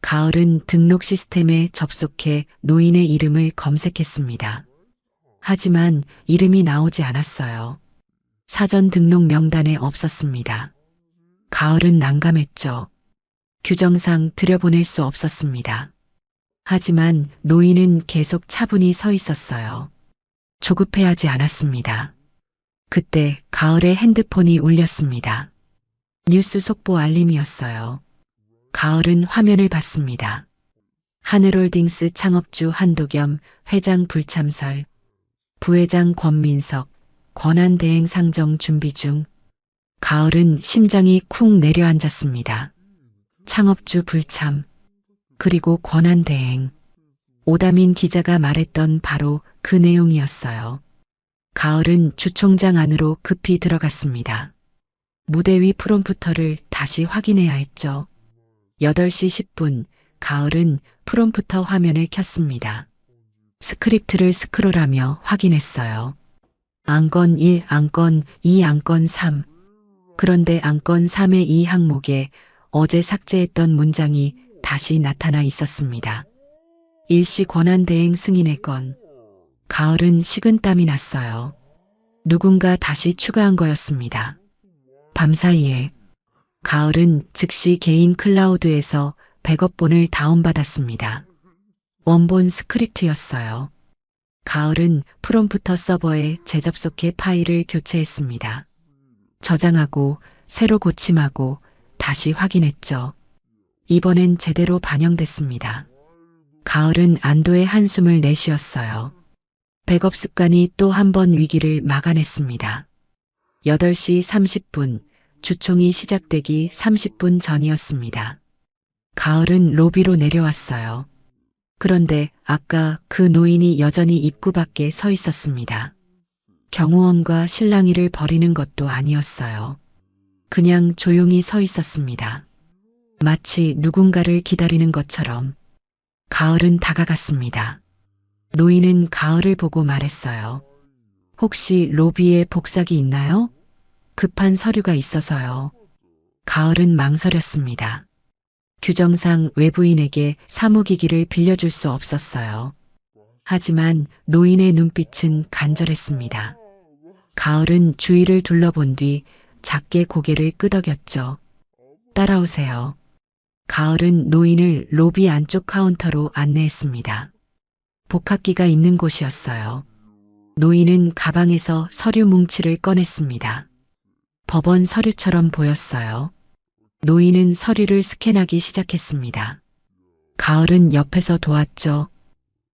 가을은 등록 시스템에 접속해 노인의 이름을 검색했습니다. 하지만 이름이 나오지 않았어요. 사전 등록 명단에 없었습니다. 가을은 난감했죠. 규정상 들여보낼 수 없었습니다. 하지만 노인은 계속 차분히 서 있었어요. 조급해하지 않았습니다. 그때 가을의 핸드폰이 울렸습니다. 뉴스 속보 알림이었어요. 가을은 화면을 봤습니다. 하늘홀딩스 창업주 한도겸 회장 불참설, 부회장 권민석, 권한대행 상정 준비 중. 가을은 심장이 쿵 내려앉았습니다. 창업주 불참, 그리고 권한대행. 오다민 기자가 말했던 바로 그 내용이었어요. 가을은 주총장 안으로 급히 들어갔습니다. 무대 위 프롬프터를 다시 확인해야 했죠. 8시 10분 가을은 프롬프터 화면을 켰습니다. 스크립트를 스크롤하며 확인했어요. 안건 1, 안건 2, 안건 3. 그런데 안건 3의 이 항목에 어제 삭제했던 문장이 다시 나타나 있었습니다. 일시 권한대행 승인의 건. 가을은 식은땀이 났어요. 누군가 다시 추가한 거였습니다. 밤사이에 가을은 즉시 개인 클라우드에서 백업본을 다운받았습니다. 원본 스크립트였어요. 가을은 프롬프터 서버에 재접속해 파일을 교체했습니다. 저장하고 새로 고침하고 다시 확인했죠. 이번엔 제대로 반영됐습니다. 가을은 안도의 한숨을 내쉬었어요. 백업 습관이 또 한 번 위기를 막아냈습니다. 8시 30분, 주총이 시작되기 30분 전이었습니다. 가을은 로비로 내려왔어요. 그런데 아까 그 노인이 여전히 입구 밖에 서 있었습니다. 경호원과 실랑이를 벌이는 것도 아니었어요. 그냥 조용히 서 있었습니다. 마치 누군가를 기다리는 것처럼. 가을은 다가갔습니다. 노인은 가을을 보고 말했어요. 혹시 로비에 복사기 있나요? 급한 서류가 있어서요. 가을은 망설였습니다. 규정상 외부인에게 사무기기를 빌려줄 수 없었어요. 하지만 노인의 눈빛은 간절했습니다. 가을은 주위를 둘러본 뒤 작게 고개를 끄덕였죠. 따라오세요. 가을은 노인을 로비 안쪽 카운터로 안내했습니다. 복합기가 있는 곳이었어요. 노인은 가방에서 서류 뭉치를 꺼냈습니다. 법원 서류처럼 보였어요. 노인은 서류를 스캔하기 시작했습니다. 가을은 옆에서 도왔죠.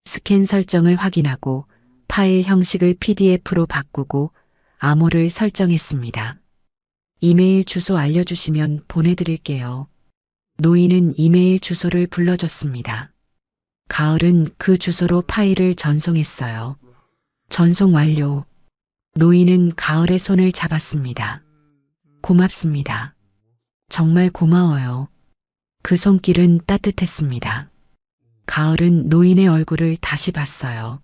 스캔 설정을 확인하고 파일 형식을 PDF로 바꾸고 암호를 설정했습니다. 이메일 주소 알려주시면 보내드릴게요. 노인은 이메일 주소를 불러줬습니다. 가을은 그 주소로 파일을 전송했어요. 전송 완료. 노인은 가을의 손을 잡았습니다. 고맙습니다. 정말 고마워요. 그 손길은 따뜻했습니다. 가을은 노인의 얼굴을 다시 봤어요.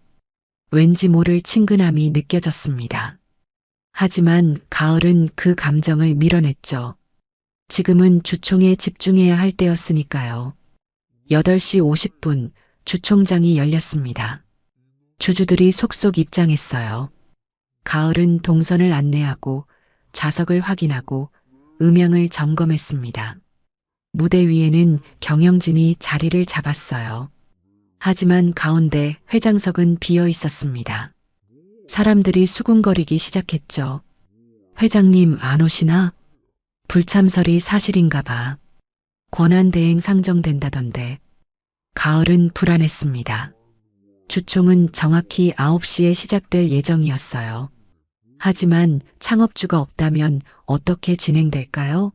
왠지 모를 친근함이 느껴졌습니다. 하지만 가을은 그 감정을 밀어냈죠. 지금은 주총에 집중해야 할 때였으니까요. 8시 50분 주총장이 열렸습니다. 주주들이 속속 입장했어요. 가을은 동선을 안내하고 좌석을 확인하고 음향을 점검했습니다. 무대 위에는 경영진이 자리를 잡았어요. 하지만 가운데 회장석은 비어 있었습니다. 사람들이 수군거리기 시작했죠. 회장님 안 오시나? 불참설이 사실인가 봐. 권한대행 상정된다던데. 가을은 불안했습니다. 주총은 정확히 9시에 시작될 예정이었어요. 하지만 창업주가 없다면 어떻게 진행될까요?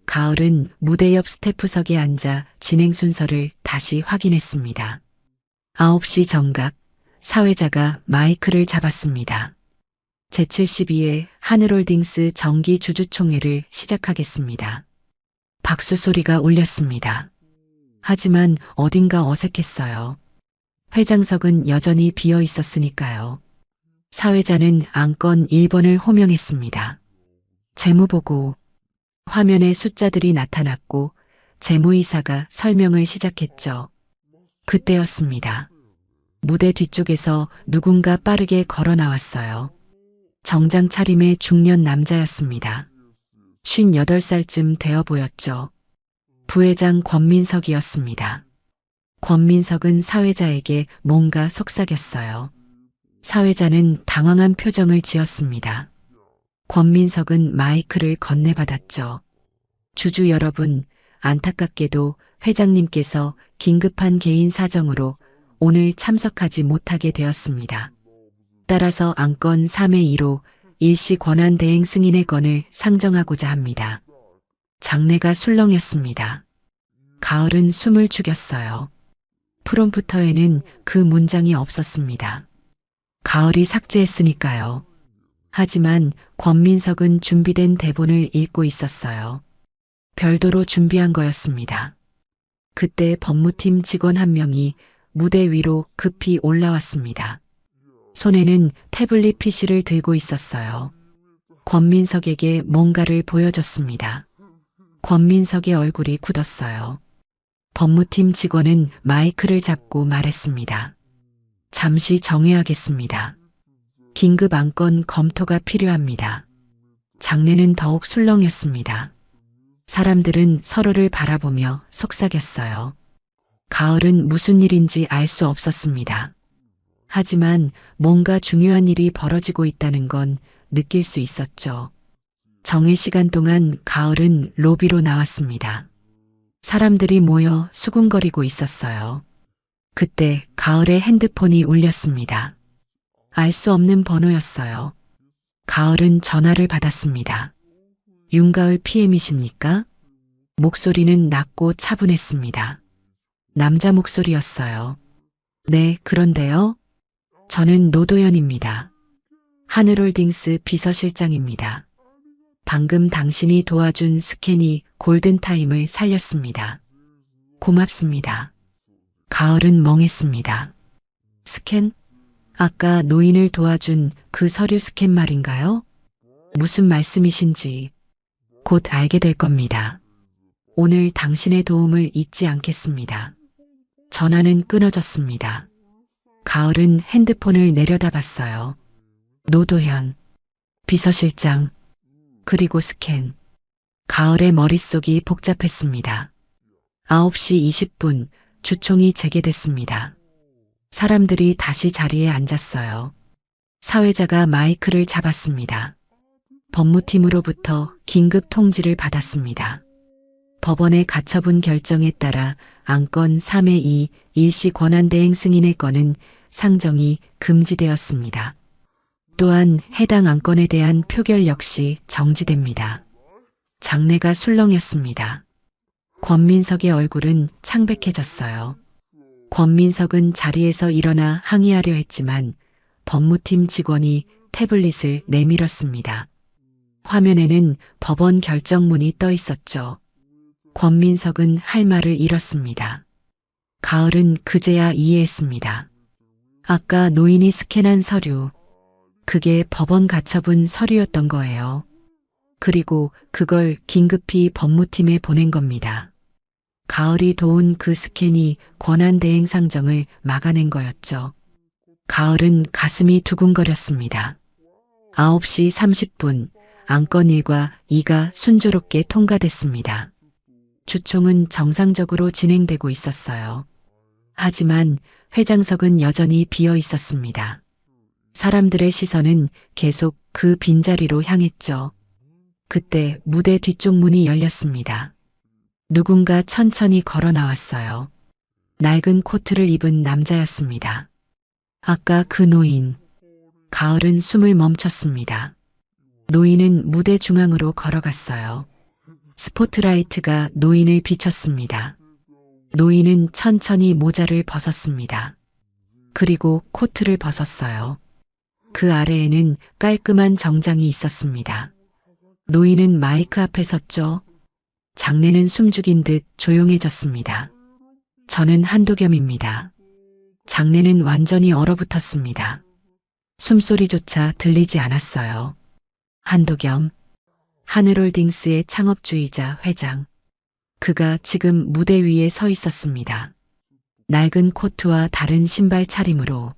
가을은 무대 옆 스태프석에 앉아 진행 순서를 다시 확인했습니다. 9시 정각, 사회자가 마이크를 잡았습니다. 제72회 하늘홀딩스 정기 주주총회를 시작하겠습니다. 박수 소리가 울렸습니다. 하지만 어딘가 어색했어요. 회장석은 여전히 비어 있었으니까요. 사회자는 안건 1번을 호명했습니다. 재무보고. 화면에 숫자들이 나타났고 재무이사가 설명을 시작했죠. 그때였습니다. 무대 뒤쪽에서 누군가 빠르게 걸어 나왔어요. 정장 차림의 중년 남자였습니다. 58살쯤 되어 보였죠. 부회장 권민석이었습니다. 권민석은 사회자에게 뭔가 속삭였어요. 사회자는 당황한 표정을 지었습니다. 권민석은 마이크를 건네받았죠. 주주 여러분, 안타깝게도 회장님께서 긴급한 개인 사정으로 오늘 참석하지 못하게 되었습니다. 따라서 안건 3의 2로 일시 권한 대행 승인의 건을 상정하고자 합니다. 장내가 술렁였습니다. 가을은 숨을 죽였어요. 프롬프터에는 그 문장이 없었습니다. 가을이 삭제했으니까요. 하지만 권민석은 준비된 대본을 읽고 있었어요. 별도로 준비한 거였습니다. 그때 법무팀 직원 한 명이 무대 위로 급히 올라왔습니다. 손에는 태블릿 PC를 들고 있었어요. 권민석에게 뭔가를 보여줬습니다. 권민석의 얼굴이 굳었어요. 법무팀 직원은 마이크를 잡고 말했습니다. 잠시 정회하겠습니다. 긴급 안건 검토가 필요합니다. 장내는 더욱 술렁였습니다. 사람들은 서로를 바라보며 속삭였어요. 가을은 무슨 일인지 알 수 없었습니다. 하지만 뭔가 중요한 일이 벌어지고 있다는 건 느낄 수 있었죠. 정의 시간 동안 가을은 로비로 나왔습니다. 사람들이 모여 수군거리고 있었어요. 그때 가을의 핸드폰이 울렸습니다. 알 수 없는 번호였어요. 가을은 전화를 받았습니다. 윤가을 PM이십니까? 목소리는 낮고 차분했습니다. 남자 목소리였어요. 네, 그런데요. 저는 노도현입니다. 하늘홀딩스 비서실장입니다. 방금 당신이 도와준 스캔이 골든타임을 살렸습니다. 고맙습니다. 가을은 멍했습니다. 스캔? 아까 노인을 도와준 그 서류 스캔 말인가요? 무슨 말씀이신지 곧 알게 될 겁니다. 오늘 당신의 도움을 잊지 않겠습니다. 전화는 끊어졌습니다. 가을은 핸드폰을 내려다봤어요. 노도현, 비서실장, 그리고 스캔. 가을의 머릿속이 복잡했습니다. 9시 20분 주총이 재개됐습니다. 사람들이 다시 자리에 앉았어요. 사회자가 마이크를 잡았습니다. 법무팀으로부터 긴급 통지를 받았습니다. 법원의 가처분 결정에 따라 안건 3의 2 일시 권한대행 승인의 건은 상정이 금지되었습니다. 또한 해당 안건에 대한 표결 역시 정지됩니다. 장내가 술렁였습니다. 권민석의 얼굴은 창백해졌어요. 권민석은 자리에서 일어나 항의하려 했지만 법무팀 직원이 태블릿을 내밀었습니다. 화면에는 법원 결정문이 떠 있었죠. 권민석은 할 말을 잃었습니다. 가을은 그제야 이해했습니다. 아까 노인이 스캔한 서류, 그게 법원 가처분 서류였던 거예요. 그리고 그걸 긴급히 법무팀에 보낸 겁니다. 가을이 도운 그 스캔이 권한대행 상정을 막아낸 거였죠. 가을은 가슴이 두근거렸습니다. 9시 30분 안건 1과 2가 순조롭게 통과됐습니다. 주총은 정상적으로 진행되고 있었어요. 하지만 회장석은 여전히 비어 있었습니다. 사람들의 시선은 계속 그 빈자리로 향했죠. 그때 무대 뒤쪽 문이 열렸습니다. 누군가 천천히 걸어 나왔어요. 낡은 코트를 입은 남자였습니다. 아까 그 노인. 가을은 숨을 멈췄습니다. 노인은 무대 중앙으로 걸어갔어요. 스포트라이트가 노인을 비췄습니다. 노인은 천천히 모자를 벗었습니다. 그리고 코트를 벗었어요. 그 아래에는 깔끔한 정장이 있었습니다. 노인은 마이크 앞에 섰죠. 장내는 숨죽인 듯 조용해졌습니다. 저는 한도겸입니다. 장내는 완전히 얼어붙었습니다. 숨소리조차 들리지 않았어요. 한도겸, 하늘홀딩스의 창업주이자 회장. 그가 지금 무대 위에 서 있었습니다. 낡은 코트와 다른 신발 차림으로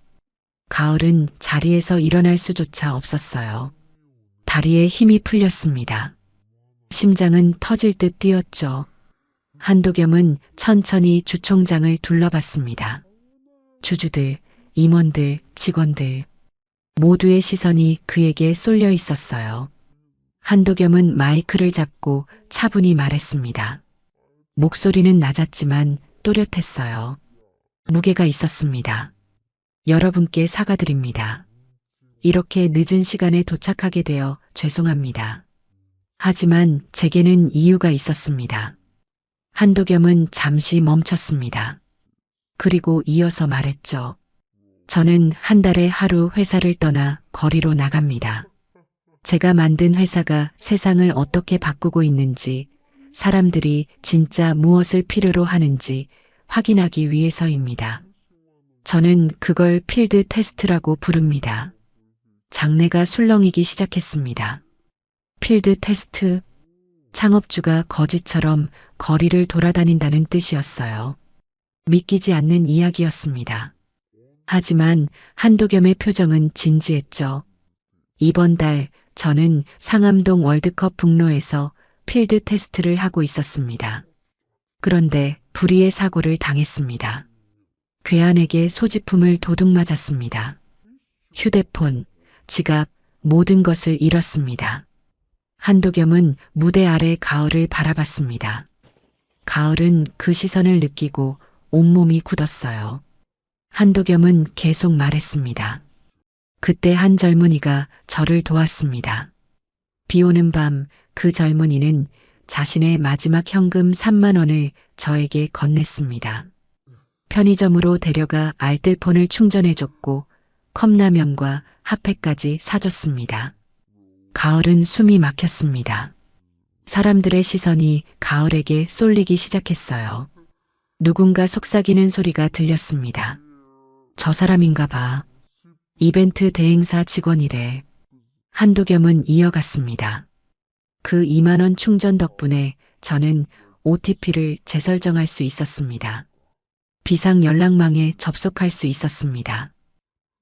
가을은 자리에서 일어날 수조차 없었어요. 다리에 힘이 풀렸습니다. 심장은 터질 듯 뛰었죠. 한도겸은 천천히 주총장을 둘러봤습니다. 주주들, 임원들, 직원들 모두의 시선이 그에게 쏠려 있었어요. 한도겸은 마이크를 잡고 차분히 말했습니다. 목소리는 낮았지만 또렷했어요. 무게가 있었습니다. 여러분께 사과드립니다. 이렇게 늦은 시간에 도착하게 되어 죄송합니다. 하지만 제게는 이유가 있었습니다. 한도겸은 잠시 멈췄습니다. 그리고 이어서 말했죠. 저는 한 달에 하루 회사를 떠나 거리로 나갑니다. 제가 만든 회사가 세상을 어떻게 바꾸고 있는지, 사람들이 진짜 무엇을 필요로 하는지 확인하기 위해서입니다. 저는 그걸 필드 테스트라고 부릅니다. 장내가 술렁이기 시작했습니다. 필드 테스트, 창업주가 거지처럼 거리를 돌아다닌다는 뜻이었어요. 믿기지 않는 이야기였습니다. 하지만 한도겸의 표정은 진지했죠. 이번 달 저는 상암동 월드컵 북로에서 필드 테스트를 하고 있었습니다. 그런데 불의의 사고를 당했습니다. 괴한에게 소지품을 도둑 맞았습니다. 휴대폰, 지갑, 모든 것을 잃었습니다. 한도겸은 무대 아래 가을을 바라봤습니다. 가을은 그 시선을 느끼고 온몸이 굳었어요. 한도겸은 계속 말했습니다. 그때 한 젊은이가 저를 도왔습니다. 비 오는 밤 그 젊은이는 자신의 마지막 현금 3만 원을 저에게 건넸습니다. 편의점으로 데려가 알뜰폰을 충전해줬고 컵라면과 핫팩까지 사줬습니다. 가을은 숨이 막혔습니다. 사람들의 시선이 가을에게 쏠리기 시작했어요. 누군가 속삭이는 소리가 들렸습니다. 저 사람인가 봐. 이벤트 대행사 직원이래. 한도겸은 이어갔습니다. 그 2만 원 충전 덕분에 저는 OTP를 재설정할 수 있었습니다. 비상 연락망에 접속할 수 있었습니다.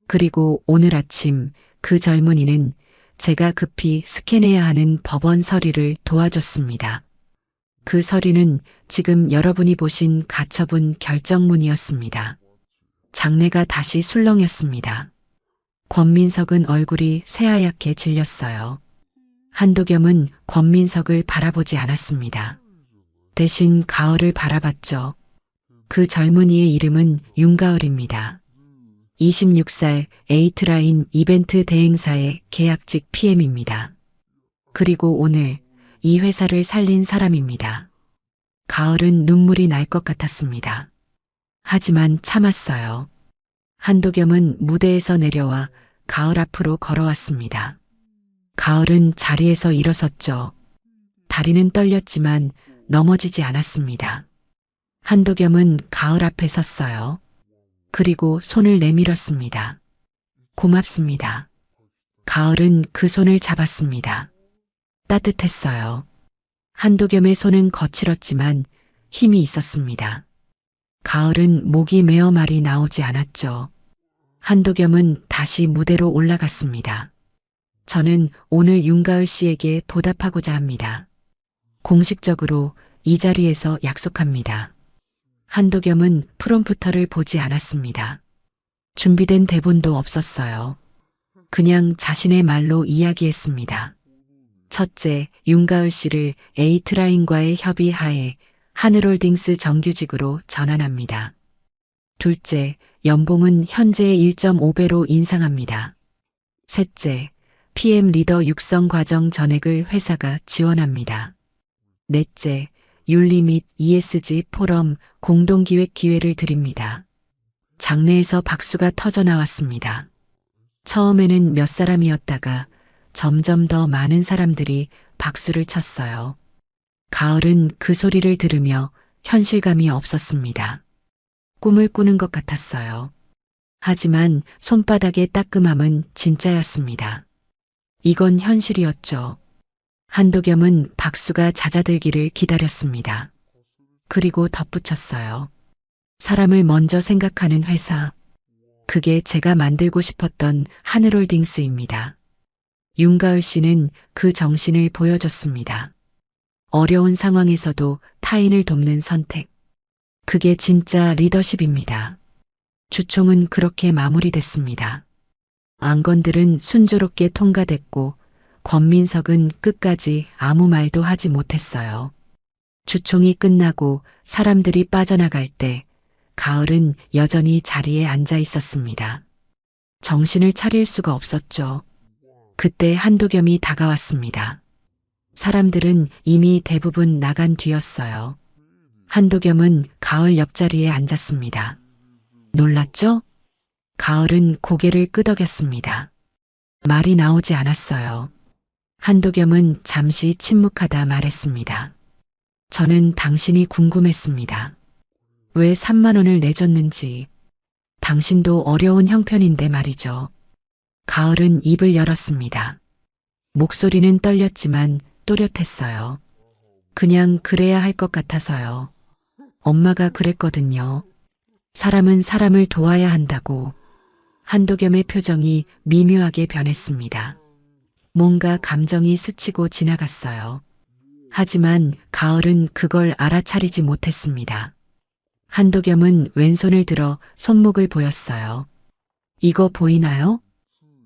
그리고 오늘 아침 그 젊은이는 제가 급히 스캔해야 하는 법원 서류를 도와줬습니다. 그 서류는 지금 여러분이 보신 가처분 결정문이었습니다. 장내가 다시 술렁였습니다. 권민석은 얼굴이 새하얗게 질렸어요. 한도겸은 권민석을 바라보지 않았습니다. 대신 가을을 바라봤죠. 그 젊은이의 이름은 윤가을입니다. 26살 에이트라인 이벤트 대행사의 계약직 PM입니다. 그리고 오늘 이 회사를 살린 사람입니다. 가을은 눈물이 날 것 같았습니다. 하지만 참았어요. 한도겸은 무대에서 내려와 가을 앞으로 걸어왔습니다. 가을은 자리에서 일어섰죠. 다리는 떨렸지만 넘어지지 않았습니다. 한도겸은 가을 앞에 섰어요. 그리고 손을 내밀었습니다. 고맙습니다. 가을은 그 손을 잡았습니다. 따뜻했어요. 한도겸의 손은 거칠었지만 힘이 있었습니다. 가을은 목이 메어 말이 나오지 않았죠. 한도겸은 다시 무대로 올라갔습니다. 저는 오늘 윤가을 씨에게 보답하고자 합니다. 공식적으로 이 자리에서 약속합니다. 한도겸은 프롬프터를 보지 않았습니다. 준비된 대본도 없었어요. 그냥 자신의 말로 이야기했습니다. 첫째, 윤가을 씨를 에이트라인과의 협의하에 하늘홀딩스 정규직으로 전환합니다. 둘째, 연봉은 현재의 1.5배로 인상합니다. 셋째, PM 리더 육성 과정 전액을 회사가 지원합니다. 넷째, 윤리 및 ESG 포럼 공동기획 기회를 드립니다. 장내에서 박수가 터져 나왔습니다. 처음에는 몇 사람이었다가 점점 더 많은 사람들이 박수를 쳤어요. 가을은 그 소리를 들으며 현실감이 없었습니다. 꿈을 꾸는 것 같았어요. 하지만 손바닥의 따끔함은 진짜였습니다. 이건 현실이었죠. 한도겸은 박수가 잦아들기를 기다렸습니다. 그리고 덧붙였어요. 사람을 먼저 생각하는 회사. 그게 제가 만들고 싶었던 하늘홀딩스입니다. 윤가을 씨는 그 정신을 보여줬습니다. 어려운 상황에서도 타인을 돕는 선택. 그게 진짜 리더십입니다. 주총은 그렇게 마무리됐습니다. 안건들은 순조롭게 통과됐고 권민석은 끝까지 아무 말도 하지 못했어요. 주총이 끝나고 사람들이 빠져나갈 때 가을은 여전히 자리에 앉아 있었습니다. 정신을 차릴 수가 없었죠. 그때 한도겸이 다가왔습니다. 사람들은 이미 대부분 나간 뒤였어요. 한도겸은 가을 옆자리에 앉았습니다. 놀랐죠? 가을은 고개를 끄덕였습니다. 말이 나오지 않았어요. 한도겸은 잠시 침묵하다 말했습니다. 저는 당신이 궁금했습니다. 왜 3만 원을 내줬는지. 당신도 어려운 형편인데 말이죠. 가을은 입을 열었습니다. 목소리는 떨렸지만 또렷했어요. 그냥 그래야 할 것 같아서요. 엄마가 그랬거든요. 사람은 사람을 도와야 한다고. 한도겸의 표정이 미묘하게 변했습니다. 뭔가 감정이 스치고 지나갔어요. 하지만 가을은 그걸 알아차리지 못했습니다. 한도겸은 왼손을 들어 손목을 보였어요. 이거 보이나요?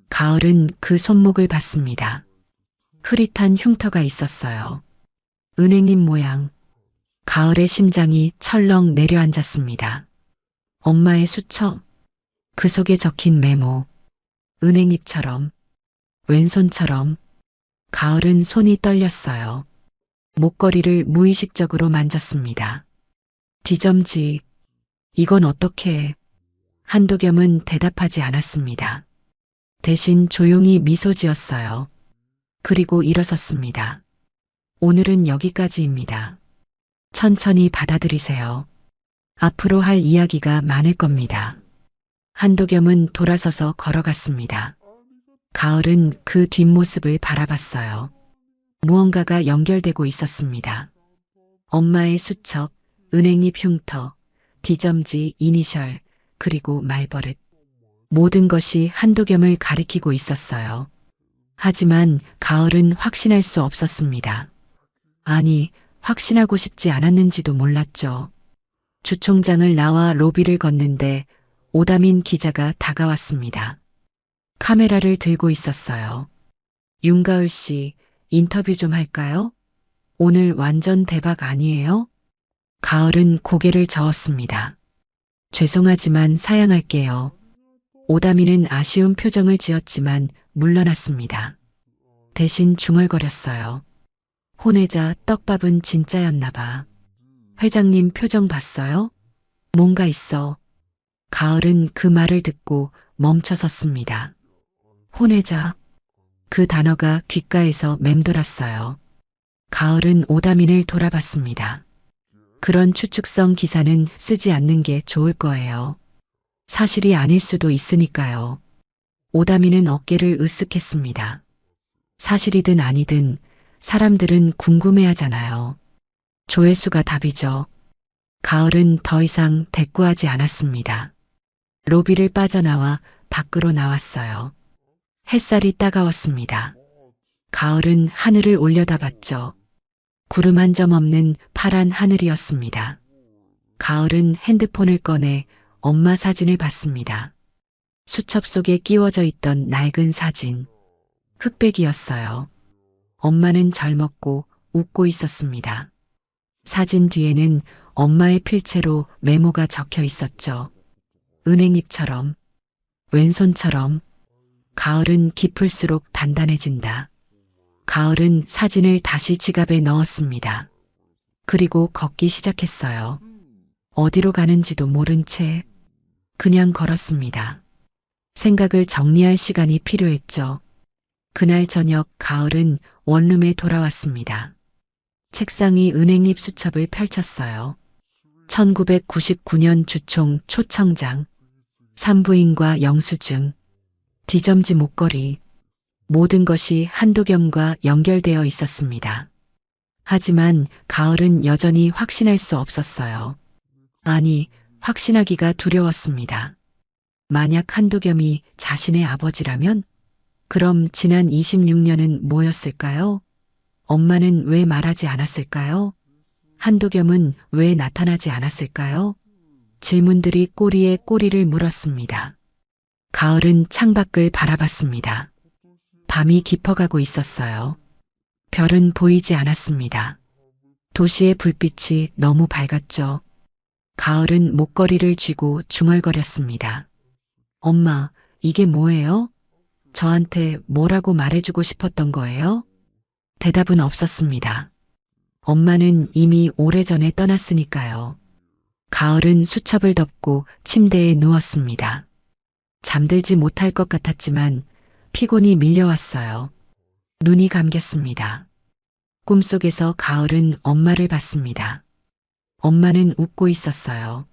가을은 그 손목을 봤습니다. 흐릿한 흉터가 있었어요. 은행잎 모양. 가을의 심장이 철렁 내려앉았습니다. 엄마의 수첩. 그 속에 적힌 메모. 은행잎처럼, 왼손처럼. 가을은 손이 떨렸어요. 목걸이를 무의식적으로 만졌습니다. 디점지. 이건 어떻게 해? 한도겸은 대답하지 않았습니다. 대신 조용히 미소 지었어요. 그리고 일어섰습니다. 오늘은 여기까지입니다. 천천히 받아들이세요. 앞으로 할 이야기가 많을 겁니다. 한도겸은 돌아서서 걸어갔습니다. 가을은 그 뒷모습을 바라봤어요. 무언가가 연결되고 있었습니다. 엄마의 수첩, 은행잎 흉터, 디점지, 이니셜, 그리고 말버릇. 모든 것이 한도겸을 가리키고 있었어요. 하지만 가을은 확신할 수 없었습니다. 아니, 확신하고 싶지 않았는지도 몰랐죠. 주총장을 나와 로비를 걷는데 오다민 기자가 다가왔습니다. 카메라를 들고 있었어요. 윤가을 씨, 인터뷰 좀 할까요? 오늘 완전 대박 아니에요? 가을은 고개를 저었습니다. 죄송하지만 사양할게요. 오다민은 아쉬운 표정을 지었지만 물러났습니다. 대신 중얼거렸어요. 혼외자 떡밥은 진짜였나 봐. 회장님 표정 봤어요? 뭔가 있어. 가을은 그 말을 듣고 멈춰섰습니다. 혼외자. 그 단어가 귓가에서 맴돌았어요. 가을은 오다민을 돌아봤습니다. 그런 추측성 기사는 쓰지 않는 게 좋을 거예요. 사실이 아닐 수도 있으니까요. 오다민은 어깨를 으쓱했습니다. 사실이든 아니든 사람들은 궁금해하잖아요. 조회수가 답이죠. 가을은 더 이상 대꾸하지 않았습니다. 로비를 빠져나와 밖으로 나왔어요. 햇살이 따가웠습니다. 가을은 하늘을 올려다봤죠. 구름 한 점 없는 파란 하늘이었습니다. 가을은 핸드폰을 꺼내 엄마 사진을 봤습니다. 수첩 속에 끼워져 있던 낡은 사진. 흑백이었어요. 엄마는 젊었고 웃고 있었습니다. 사진 뒤에는 엄마의 필체로 메모가 적혀 있었죠. 은행잎처럼, 왼손처럼. 가을은 깊을수록 단단해진다. 가을은 사진을 다시 지갑에 넣었습니다. 그리고 걷기 시작했어요. 어디로 가는지도 모른 채 그냥 걸었습니다. 생각을 정리할 시간이 필요했죠. 그날 저녁 가을은 원룸에 돌아왔습니다. 책상이 은행잎 수첩을 펼쳤어요. 1999년 주총 초청장, 산부인과 영수증, 디점지 목걸이, 모든 것이 한도겸과 연결되어 있었습니다. 하지만 가을은 여전히 확신할 수 없었어요. 아니, 확신하기가 두려웠습니다. 만약 한도겸이 자신의 아버지라면? 그럼 지난 26년은 뭐였을까요? 엄마는 왜 말하지 않았을까요? 한도겸은 왜 나타나지 않았을까요? 질문들이 꼬리에 꼬리를 물었습니다. 가을은 창밖을 바라봤습니다. 밤이 깊어가고 있었어요. 별은 보이지 않았습니다. 도시의 불빛이 너무 밝았죠. 가을은 목걸이를 쥐고 중얼거렸습니다. 엄마, 이게 뭐예요? 저한테 뭐라고 말해주고 싶었던 거예요? 대답은 없었습니다. 엄마는 이미 오래전에 떠났으니까요. 가을은 수첩을 덮고 침대에 누웠습니다. 잠들지 못할 것 같았지만 피곤이 밀려왔어요. 눈이 감겼습니다. 꿈속에서 가을은 엄마를 봤습니다. 엄마는 웃고 있었어요.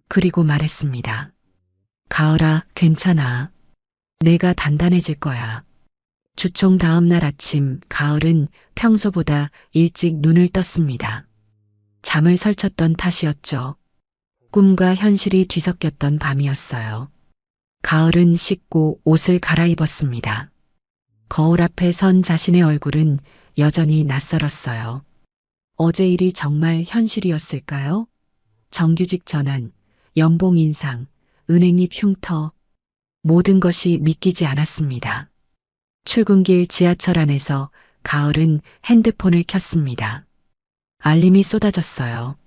그리고 말했습니다. 가을아, 괜찮아. 내가 단단해질 거야. 주총 다음 날 아침 가을은 평소보다 일찍 눈을 떴습니다. 잠을 설쳤던 탓이었죠. 꿈과 현실이 뒤섞였던 밤이었어요. 가을은 씻고 옷을 갈아입었습니다. 거울 앞에 선 자신의 얼굴은 여전히 낯설었어요. 어제 일이 정말 현실이었을까요? 정규직 전환, 연봉 인상, 은행잎 흉터, 모든 것이 믿기지 않았습니다. 출근길 지하철 안에서 가을은 핸드폰을 켰습니다. 알림이 쏟아졌어요.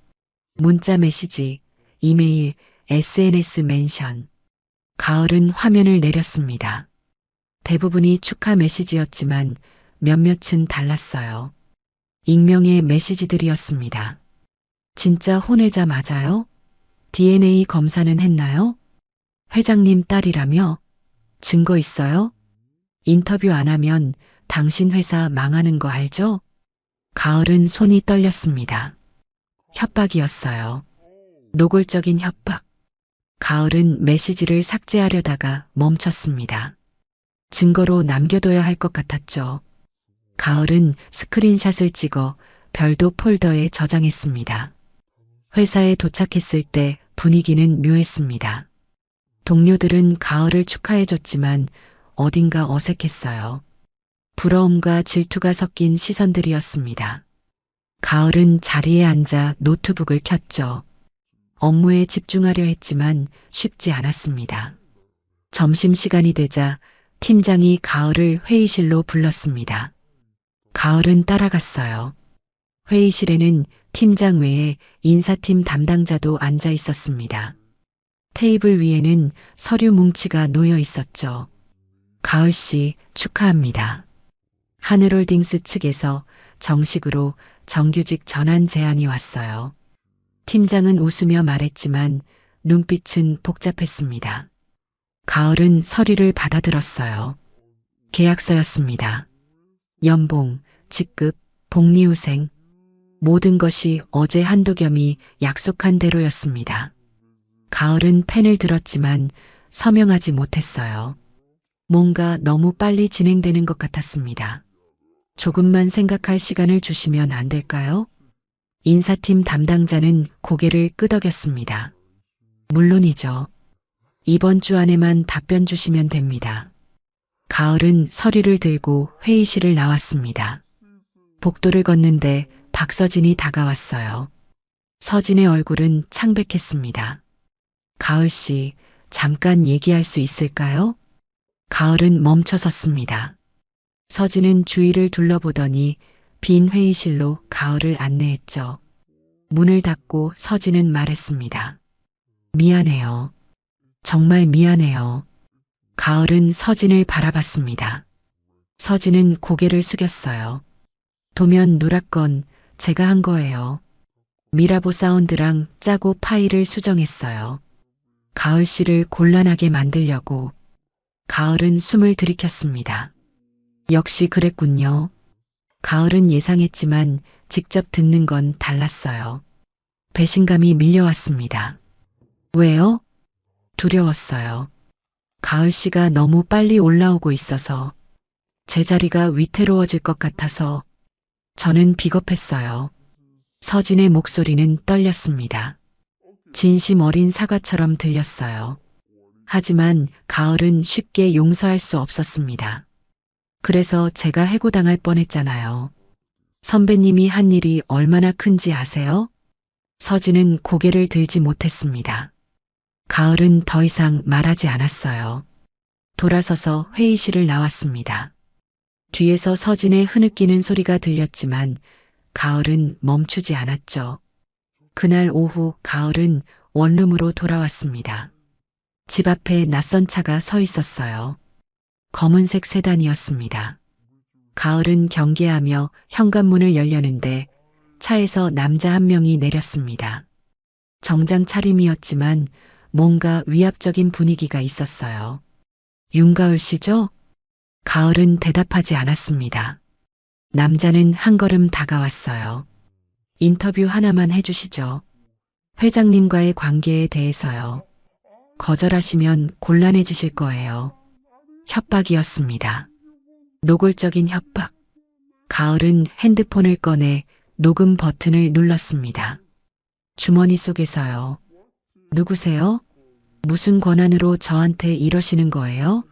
문자 메시지, 이메일, SNS 멘션. 가을은 화면을 내렸습니다. 대부분이 축하 메시지였지만 몇몇은 달랐어요. 익명의 메시지들이었습니다. 진짜 혼외자 맞아요? DNA 검사는 했나요? 회장님 딸이라며? 증거 있어요? 인터뷰 안 하면 당신 회사 망하는 거 알죠? 가을은 손이 떨렸습니다. 협박이었어요. 노골적인 협박. 가을은 메시지를 삭제하려다가 멈췄습니다. 증거로 남겨둬야 할 것 같았죠. 가을은 스크린샷을 찍어 별도 폴더에 저장했습니다. 회사에 도착했을 때 분위기는 묘했습니다. 동료들은 가을을 축하해줬지만 어딘가 어색했어요. 부러움과 질투가 섞인 시선들이었습니다. 가을은 자리에 앉아 노트북을 켰죠. 업무에 집중하려 했지만 쉽지 않았습니다. 점심시간이 되자 팀장이 가을을 회의실로 불렀습니다. 가을은 따라갔어요. 회의실에는 팀장 외에 인사팀 담당자도 앉아 있었습니다. 테이블 위에는 서류 뭉치가 놓여 있었죠. 가을 씨 축하합니다. 하늘홀딩스 측에서 정식으로 정규직 전환 제안이 왔어요. 팀장은 웃으며 말했지만 눈빛은 복잡했습니다. 가을은 서류를 받아들었어요. 계약서였습니다. 연봉, 직급, 복리후생, 모든 것이 어제 한도겸이 약속한 대로였습니다. 가을은 펜을 들었지만 서명하지 못했어요. 뭔가 너무 빨리 진행되는 것 같았습니다. 조금만 생각할 시간을 주시면 안 될까요? 인사팀 담당자는 고개를 끄덕였습니다. 물론이죠. 이번 주 안에만 답변 주시면 됩니다. 가을은 서류를 들고 회의실을 나왔습니다. 복도를 걷는데 박서진이 다가왔어요. 서진의 얼굴은 창백했습니다. 가을 씨, 잠깐 얘기할 수 있을까요? 가을은 멈춰섰습니다. 서진은 주위를 둘러보더니 빈 회의실로 가을을 안내했죠. 문을 닫고 서진은 말했습니다. 미안해요. 정말 미안해요. 가을은 서진을 바라봤습니다. 서진은 고개를 숙였어요. 도면 누락건 제가 한 거예요. 미라보 사운드랑 짜고 파일을 수정했어요. 가을 씨를 곤란하게 만들려고. 가을은 숨을 들이켰습니다. 역시 그랬군요. 가을은 예상했지만 직접 듣는 건 달랐어요. 배신감이 밀려왔습니다. 왜요? 두려웠어요. 가을 씨가 너무 빨리 올라오고 있어서 제 자리가 위태로워질 것 같아서 저는 비겁했어요. 서진의 목소리는 떨렸습니다. 진심 어린 사과처럼 들렸어요. 하지만 가을은 쉽게 용서할 수 없었습니다. 그래서 제가 해고당할 뻔했잖아요. 선배님이 한 일이 얼마나 큰지 아세요? 서진은 고개를 들지 못했습니다. 가을은 더 이상 말하지 않았어요. 돌아서서 회의실을 나왔습니다. 뒤에서 서진의 흐느끼는 소리가 들렸지만 가을은 멈추지 않았죠. 그날 오후 가을은 원룸으로 돌아왔습니다. 집 앞에 낯선 차가 서 있었어요. 검은색 세단이었습니다. 가을은 경계하며 현관문을 열려는데 차에서 남자 한 명이 내렸습니다. 정장 차림이었지만 뭔가 위압적인 분위기가 있었어요. 윤가을 씨죠? 가을은 대답하지 않았습니다. 남자는 한 걸음 다가왔어요. 인터뷰 하나만 해주시죠. 회장님과의 관계에 대해서요. 거절하시면 곤란해지실 거예요. 협박이었습니다. 노골적인 협박. 가을은 핸드폰을 꺼내 녹음 버튼을 눌렀습니다. 주머니 속에서요. 누구세요? 무슨 권한으로 저한테 이러시는 거예요?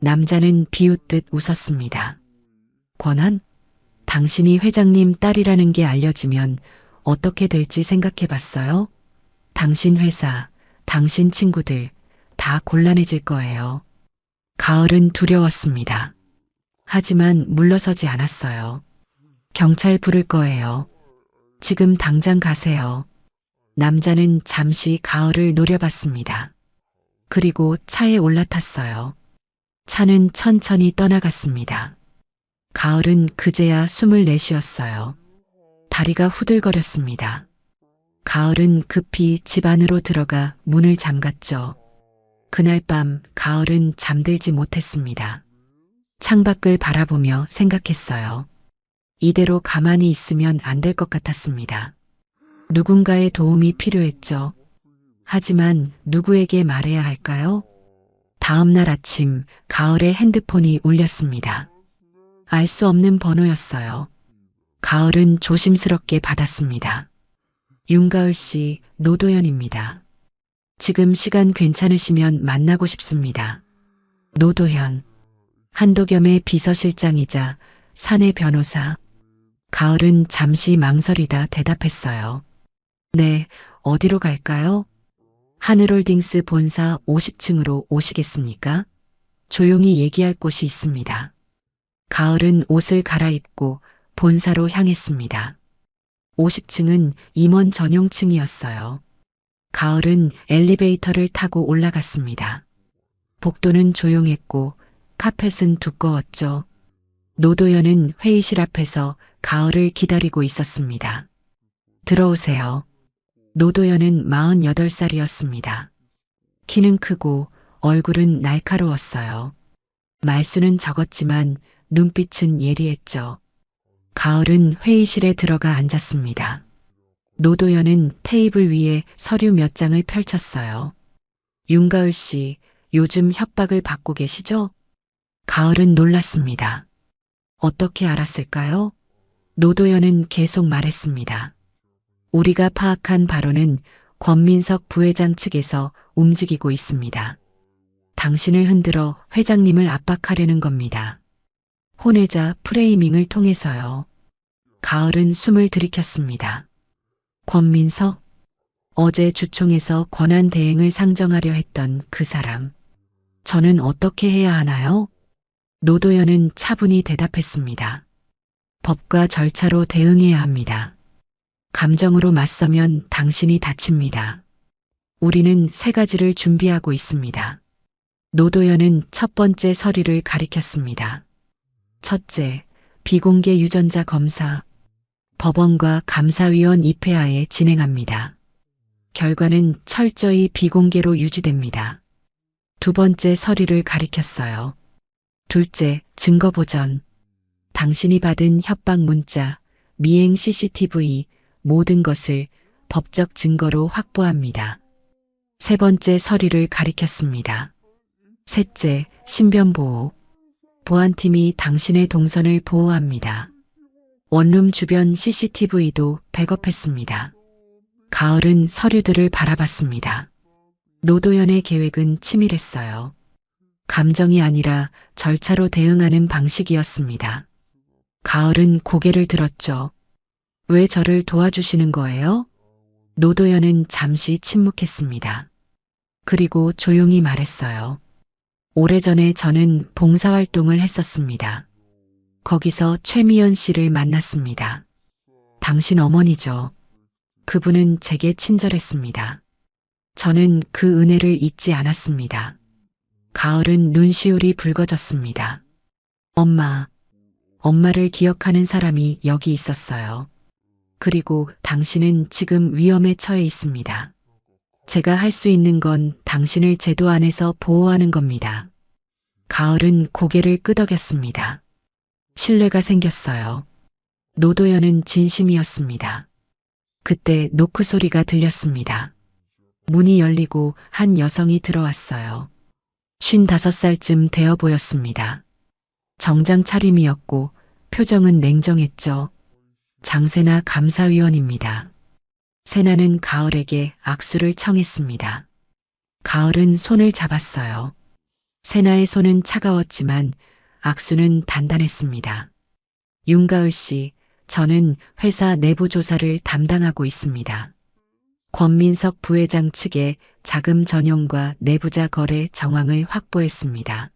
남자는 비웃듯 웃었습니다. 권한? 당신이 회장님 딸이라는 게 알려지면 어떻게 될지 생각해 봤어요? 당신 회사, 당신 친구들 다 곤란해질 거예요. 가을은 두려웠습니다. 하지만 물러서지 않았어요. 경찰 부를 거예요. 지금 당장 가세요. 남자는 잠시 가을을 노려봤습니다. 그리고 차에 올라탔어요. 차는 천천히 떠나갔습니다. 가을은 그제야 숨을 내쉬었어요. 다리가 후들거렸습니다. 가을은 급히 집 안으로 들어가 문을 잠갔죠. 그날 밤 가을은 잠들지 못했습니다. 창밖을 바라보며 생각했어요. 이대로 가만히 있으면 안 될 것 같았습니다. 누군가의 도움이 필요했죠. 하지만 누구에게 말해야 할까요? 다음 날 아침 가을의 핸드폰이 울렸습니다. 알 수 없는 번호였어요. 가을은 조심스럽게 받았습니다. 윤가을 씨, 노도현입니다. 지금 시간 괜찮으시면 만나고 싶습니다. 노도현, 한도겸의 비서실장이자 사내 변호사. 가을은 잠시 망설이다 대답했어요. 네, 어디로 갈까요? 하늘홀딩스 본사 50층으로 오시겠습니까? 조용히 얘기할 곳이 있습니다. 가을은 옷을 갈아입고 본사로 향했습니다. 50층은 임원 전용층이었어요. 가을은 엘리베이터를 타고 올라갔습니다. 복도는 조용했고 카펫은 두꺼웠죠. 노도현은 회의실 앞에서 가을을 기다리고 있었습니다. 들어오세요. 노도현은 48살이었습니다. 키는 크고 얼굴은 날카로웠어요. 말수는 적었지만 눈빛은 예리했죠. 가을은 회의실에 들어가 앉았습니다. 노도현은 테이블 위에 서류 몇 장을 펼쳤어요. 윤가을 씨, 요즘 협박을 받고 계시죠? 가을은 놀랐습니다. 어떻게 알았을까요? 노도현은 계속 말했습니다. 우리가 파악한 바로는 권민석 부회장 측에서 움직이고 있습니다. 당신을 흔들어 회장님을 압박하려는 겁니다. 혼외자 프레이밍을 통해서요. 가을은 숨을 들이켰습니다. 권민석? 어제 주총에서 권한 대행을 상정하려 했던 그 사람. 저는 어떻게 해야 하나요? 노도현은 차분히 대답했습니다. 법과 절차로 대응해야 합니다. 감정으로 맞서면 당신이 다칩니다. 우리는 3가지를 준비하고 있습니다. 노도현은 첫 번째 서류를 가리켰습니다. 첫째, 비공개 유전자 검사. 법원과 감사위원 입회하에 진행합니다. 결과는 철저히 비공개로 유지됩니다. 두 번째 서류를 가리켰어요. 둘째, 증거 보전. 당신이 받은 협박 문자, 미행 CCTV, 모든 것을 법적 증거로 확보합니다. 세 번째 서류를 가리켰습니다. 셋째, 신변보호. 보안팀이 당신의 동선을 보호합니다. 원룸 주변 CCTV도 백업했습니다. 가을은 서류들을 바라봤습니다. 노도현의 계획은 치밀했어요. 감정이 아니라 절차로 대응하는 방식이었습니다. 가을은 고개를 들었죠. 왜 저를 도와주시는 거예요? 노도현은 잠시 침묵했습니다. 그리고 조용히 말했어요. 오래전에 저는 봉사활동을 했었습니다. 거기서 최미연 씨를 만났습니다. 당신 어머니죠. 그분은 제게 친절했습니다. 저는 그 은혜를 잊지 않았습니다. 가을은 눈시울이 붉어졌습니다. 엄마를 기억하는 사람이 여기 있었어요. 그리고 당신은 지금 위험에 처해 있습니다. 제가 할 수 있는 건 당신을 제도 안에서 보호하는 겁니다. 가을은 고개를 끄덕였습니다. 신뢰가 생겼어요. 노도현은 진심이었습니다. 그때 노크 소리가 들렸습니다. 문이 열리고 한 여성이 들어왔어요. 55살쯤 되어 보였습니다. 정장 차림이었고 표정은 냉정했죠. 장세나 감사위원입니다. 세나는 가을에게 악수를 청했습니다. 가을은 손을 잡았어요. 세나의 손은 차가웠지만 악수는 단단했습니다. 윤가을 씨, 저는 회사 내부 조사를 담당하고 있습니다. 권민석 부회장 측에 자금 전용과 내부자 거래 정황을 확보했습니다.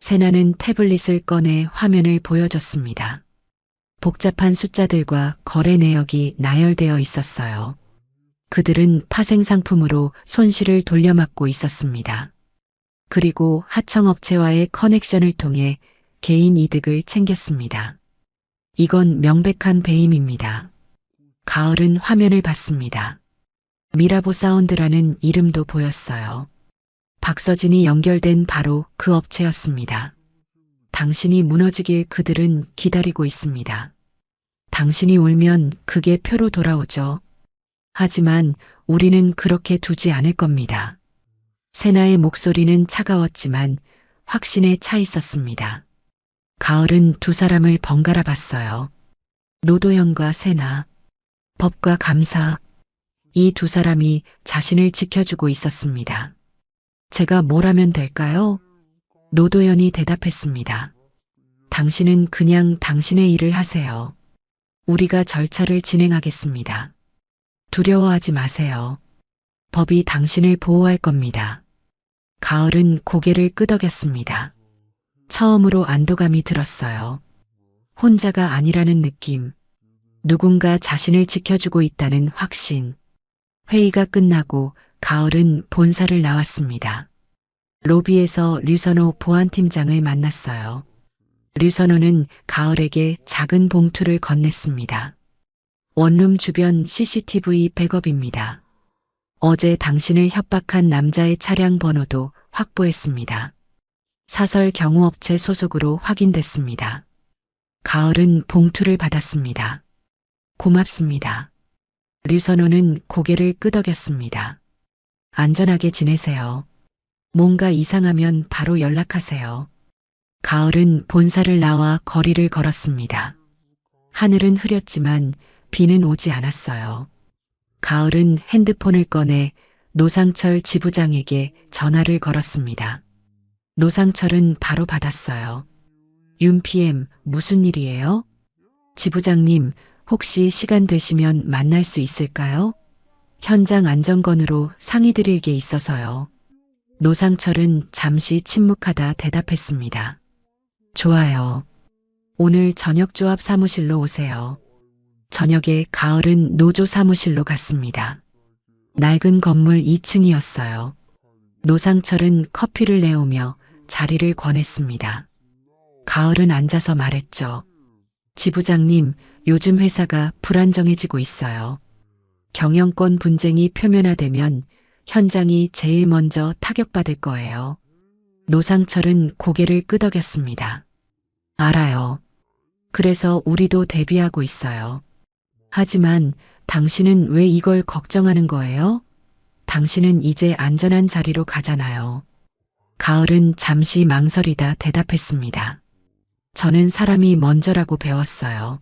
세나는 태블릿을 꺼내 화면을 보여줬습니다. 복잡한 숫자들과 거래 내역이 나열되어 있었어요. 그들은 파생 상품으로 손실을 돌려막고 있었습니다. 그리고 하청업체와의 커넥션을 통해 개인 이득을 챙겼습니다. 이건 명백한 배임입니다. 가을은 화면을 봤습니다. 미라보 사운드라는 이름도 보였어요. 박서진이 연결된 바로 그 업체였습니다. 당신이 무너지길 그들은 기다리고 있습니다. 당신이 울면 그게 표로 돌아오죠. 하지만 우리는 그렇게 두지 않을 겁니다. 세나의 목소리는 차가웠지만 확신에 차 있었습니다. 가을은 두 사람을 번갈아 봤어요. 노도현과 세나, 법과 감사, 이 두 사람이 자신을 지켜주고 있었습니다. 제가 뭘 하면 될까요? 노도현이 대답했습니다. 당신은 그냥 당신의 일을 하세요. 우리가 절차를 진행하겠습니다. 두려워하지 마세요. 법이 당신을 보호할 겁니다. 가을은 고개를 끄덕였습니다. 처음으로 안도감이 들었어요. 혼자가 아니라는 느낌, 누군가 자신을 지켜주고 있다는 확신. 회의가 끝나고 가을은 본사를 나왔습니다. 로비에서 류선호 보안팀장을 만났어요. 류선호는 가을에게 작은 봉투를 건넸습니다. 원룸 주변 CCTV 백업입니다. 어제 당신을 협박한 남자의 차량 번호도 확보했습니다. 사설 경호업체 소속으로 확인됐습니다. 가을은 봉투를 받았습니다. 고맙습니다. 류선호는 고개를 끄덕였습니다. 안전하게 지내세요. 뭔가 이상하면 바로 연락하세요. 가을은 본사를 나와 거리를 걸었습니다. 하늘은 흐렸지만 비는 오지 않았어요. 가을은 핸드폰을 꺼내 노상철 지부장에게 전화를 걸었습니다. 노상철은 바로 받았어요. 윤 PM, 무슨 일이에요? 지부장님, 혹시 시간 되시면 만날 수 있을까요? 현장 안전건으로 상의드릴 게 있어서요. 노상철은 잠시 침묵하다 대답했습니다. 좋아요. 오늘 저녁 조합 사무실로 오세요. 저녁에 가을은 노조 사무실로 갔습니다. 낡은 건물 2층이었어요. 노상철은 커피를 내오며 자리를 권했습니다. 가을은 앉아서 말했죠. 지부장님, 요즘 회사가 불안정해지고 있어요. 경영권 분쟁이 표면화되면 현장이 제일 먼저 타격받을 거예요. 노상철은 고개를 끄덕였습니다. 알아요. 그래서 우리도 대비하고 있어요. 하지만 당신은 왜 이걸 걱정하는 거예요? 당신은 이제 안전한 자리로 가잖아요. 가을은 잠시 망설이다 대답했습니다. 저는 사람이 먼저라고 배웠어요.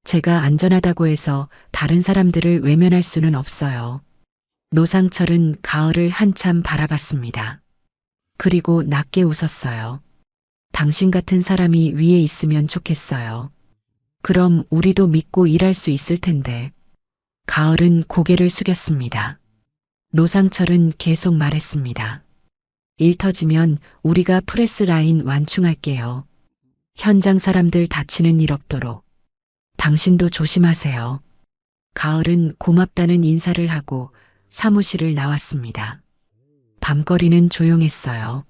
제가 안전하다고 해서 다른 사람들을 외면할 수는 없어요. 노상철은 가을을 한참 바라봤습니다. 그리고 낮게 웃었어요. 당신 같은 사람이 위에 있으면 좋겠어요. 그럼 우리도 믿고 일할 수 있을 텐데. 가을은 고개를 숙였습니다. 노상철은 계속 말했습니다. 일 터지면 우리가 프레스 라인 완충할게요. 현장 사람들 다치는 일 없도록. 당신도 조심하세요. 가을은 고맙다는 인사를 하고 사무실을 나왔습니다. 밤거리는 조용했어요.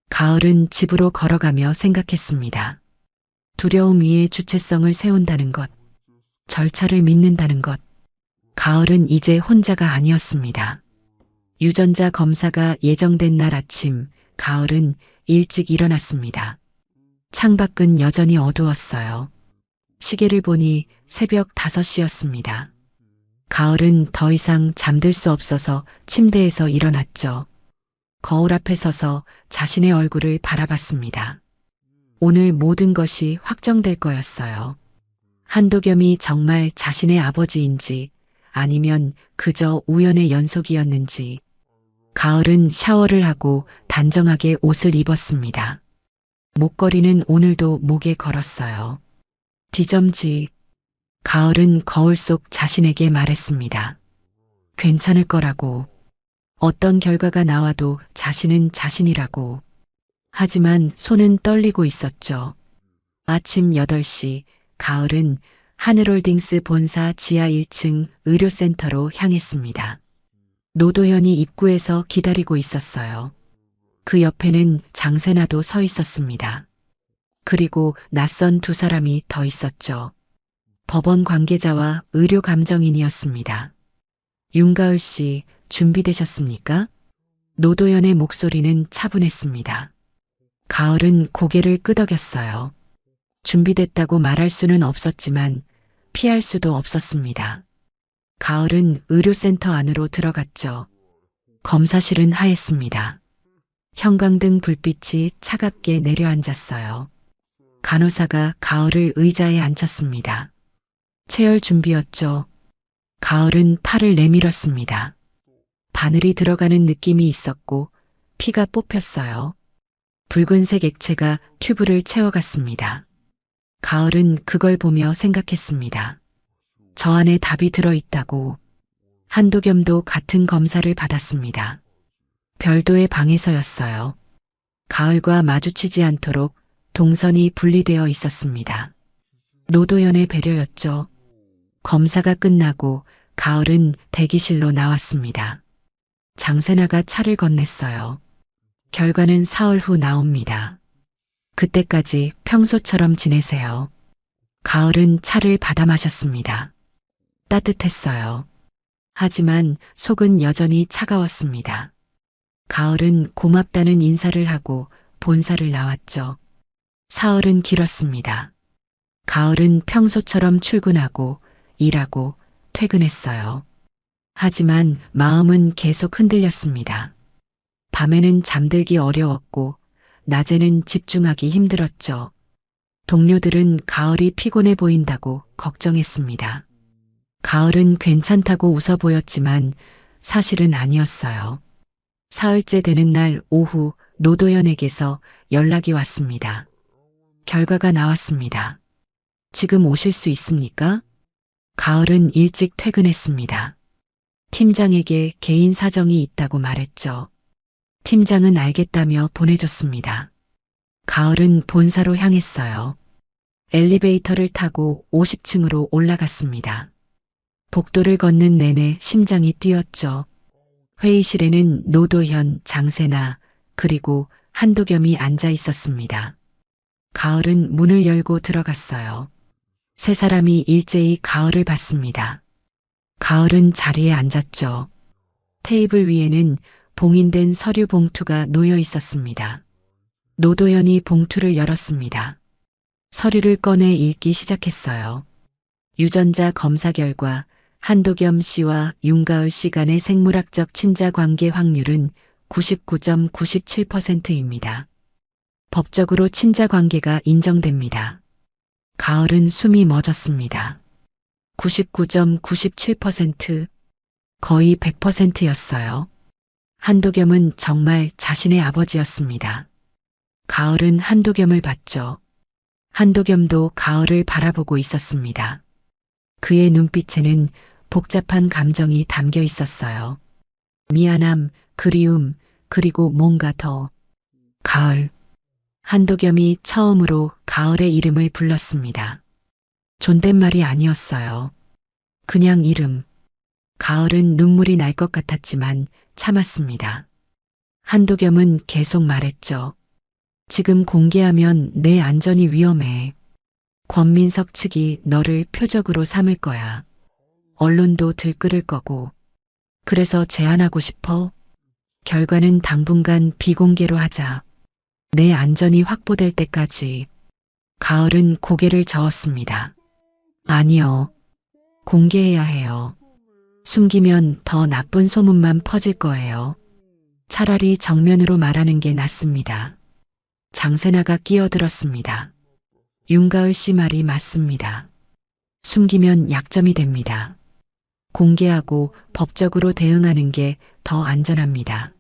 가을은 집으로 걸어가며 생각했습니다. 두려움 위에 주체성을 세운다는 것, 절차를 믿는다는 것. 가을은 이제 혼자가 아니었습니다. 유전자 검사가 예정된 날 아침, 가을은 일찍 일어났습니다. 창밖은 여전히 어두웠어요. 시계를 보니 새벽 5시였습니다. 가을은 더 이상 잠들 수 없어서 침대에서 일어났죠. 거울 앞에 서서 자신의 얼굴을 바라봤습니다. 오늘 모든 것이 확정될 거였어요. 한도겸이 정말 자신의 아버지인지 아니면 그저 우연의 연속이었는지. 가을은 샤워를 하고 단정하게 옷을 입었습니다. 목걸이는 오늘도 목에 걸었어요. 디점지. 가을은 거울 속 자신에게 말했습니다. 괜찮을 거라고. 어떤 결과가 나와도 자신은 자신이라고. 하지만 손은 떨리고 있었죠. 아침 8시, 가을은 하늘홀딩스 본사 지하 1층 의료센터로 향했습니다. 노도현이 입구에서 기다리고 있었어요. 그 옆에는 장세나도 서 있었습니다. 그리고 낯선 두 사람이 더 있었죠. 법원 관계자와 의료 감정인이었습니다. 윤가을 씨, 준비되셨습니까? 노도현의 목소리는 차분했습니다. 가을은 고개를 끄덕였어요. 준비됐다고 말할 수는 없었지만 피할 수도 없었습니다. 가을은 의료센터 안으로 들어갔죠. 검사실은 하였습니다. 형광등 불빛이 차갑게 내려앉았어요. 간호사가 가을을 의자에 앉혔습니다. 체열 준비였죠. 가을은 팔을 내밀었습니다. 바늘이 들어가는 느낌이 있었고 피가 뽑혔어요. 붉은색 액체가 튜브를 채워갔습니다. 가을은 그걸 보며 생각했습니다. 저 안에 답이 들어있다고. 한도겸도 같은 검사를 받았습니다. 별도의 방에서였어요. 가을과 마주치지 않도록 동선이 분리되어 있었습니다. 노도연의 배려였죠. 검사가 끝나고 가을은 대기실로 나왔습니다. 장세나가 차를 건넸어요. 결과는 사흘 후 나옵니다. 그때까지 평소처럼 지내세요. 가을은 차를 받아 마셨습니다. 따뜻했어요. 하지만 속은 여전히 차가웠습니다. 가을은 고맙다는 인사를 하고 본사를 나왔죠. 사흘은 길었습니다. 가을은 평소처럼 출근하고 일하고 퇴근했어요. 하지만 마음은 계속 흔들렸습니다. 밤에는 잠들기 어려웠고 낮에는 집중하기 힘들었죠. 동료들은 가을이 피곤해 보인다고 걱정했습니다. 가을은 괜찮다고 웃어 보였지만 사실은 아니었어요. 사흘째 되는 날 오후 노도연에게서 연락이 왔습니다. 결과가 나왔습니다. 지금 오실 수 있습니까? 가을은 일찍 퇴근했습니다. 팀장에게 개인 사정이 있다고 말했죠. 팀장은 알겠다며 보내줬습니다. 가을은 본사로 향했어요. 엘리베이터를 타고 50층으로 올라갔습니다. 복도를 걷는 내내 심장이 뛰었죠. 회의실에는 노도현, 장세나, 그리고 한도겸이 앉아 있었습니다. 가을은 문을 열고 들어갔어요. 세 사람이 일제히 가을을 봤습니다. 가을은 자리에 앉았죠. 테이블 위에는 봉인된 서류 봉투가 놓여 있었습니다. 노도현이 봉투를 열었습니다. 서류를 꺼내 읽기 시작했어요. 유전자 검사 결과 한도겸 씨와 윤가을 씨 간의 생물학적 친자 관계 확률은 99.97%입니다. 법적으로 친자 관계가 인정됩니다. 가을은 숨이 멎었습니다. 99.97%, 거의 100%였어요. 한도겸은 정말 자신의 아버지였습니다. 가을은 한도겸을 봤죠. 한도겸도 가을을 바라보고 있었습니다. 그의 눈빛에는 복잡한 감정이 담겨 있었어요. 미안함, 그리움, 그리고 뭔가 더. 가을. 한도겸이 처음으로 가을의 이름을 불렀습니다. 존댓말이 아니었어요. 그냥 이름. 가을은 눈물이 날 것 같았지만 참았습니다. 한도겸은 계속 말했죠. 지금 공개하면 내 안전이 위험해. 권민석 측이 너를 표적으로 삼을 거야. 언론도 들끓을 거고. 그래서 제안하고 싶어. 결과는 당분간 비공개로 하자. 내 안전이 확보될 때까지. 가을은 고개를 저었습니다. 아니요. 공개해야 해요. 숨기면 더 나쁜 소문만 퍼질 거예요. 차라리 정면으로 말하는 게 낫습니다. 장세나가 끼어들었습니다. 윤가을 씨 말이 맞습니다. 숨기면 약점이 됩니다. 공개하고 법적으로 대응하는 게 더 안전합니다.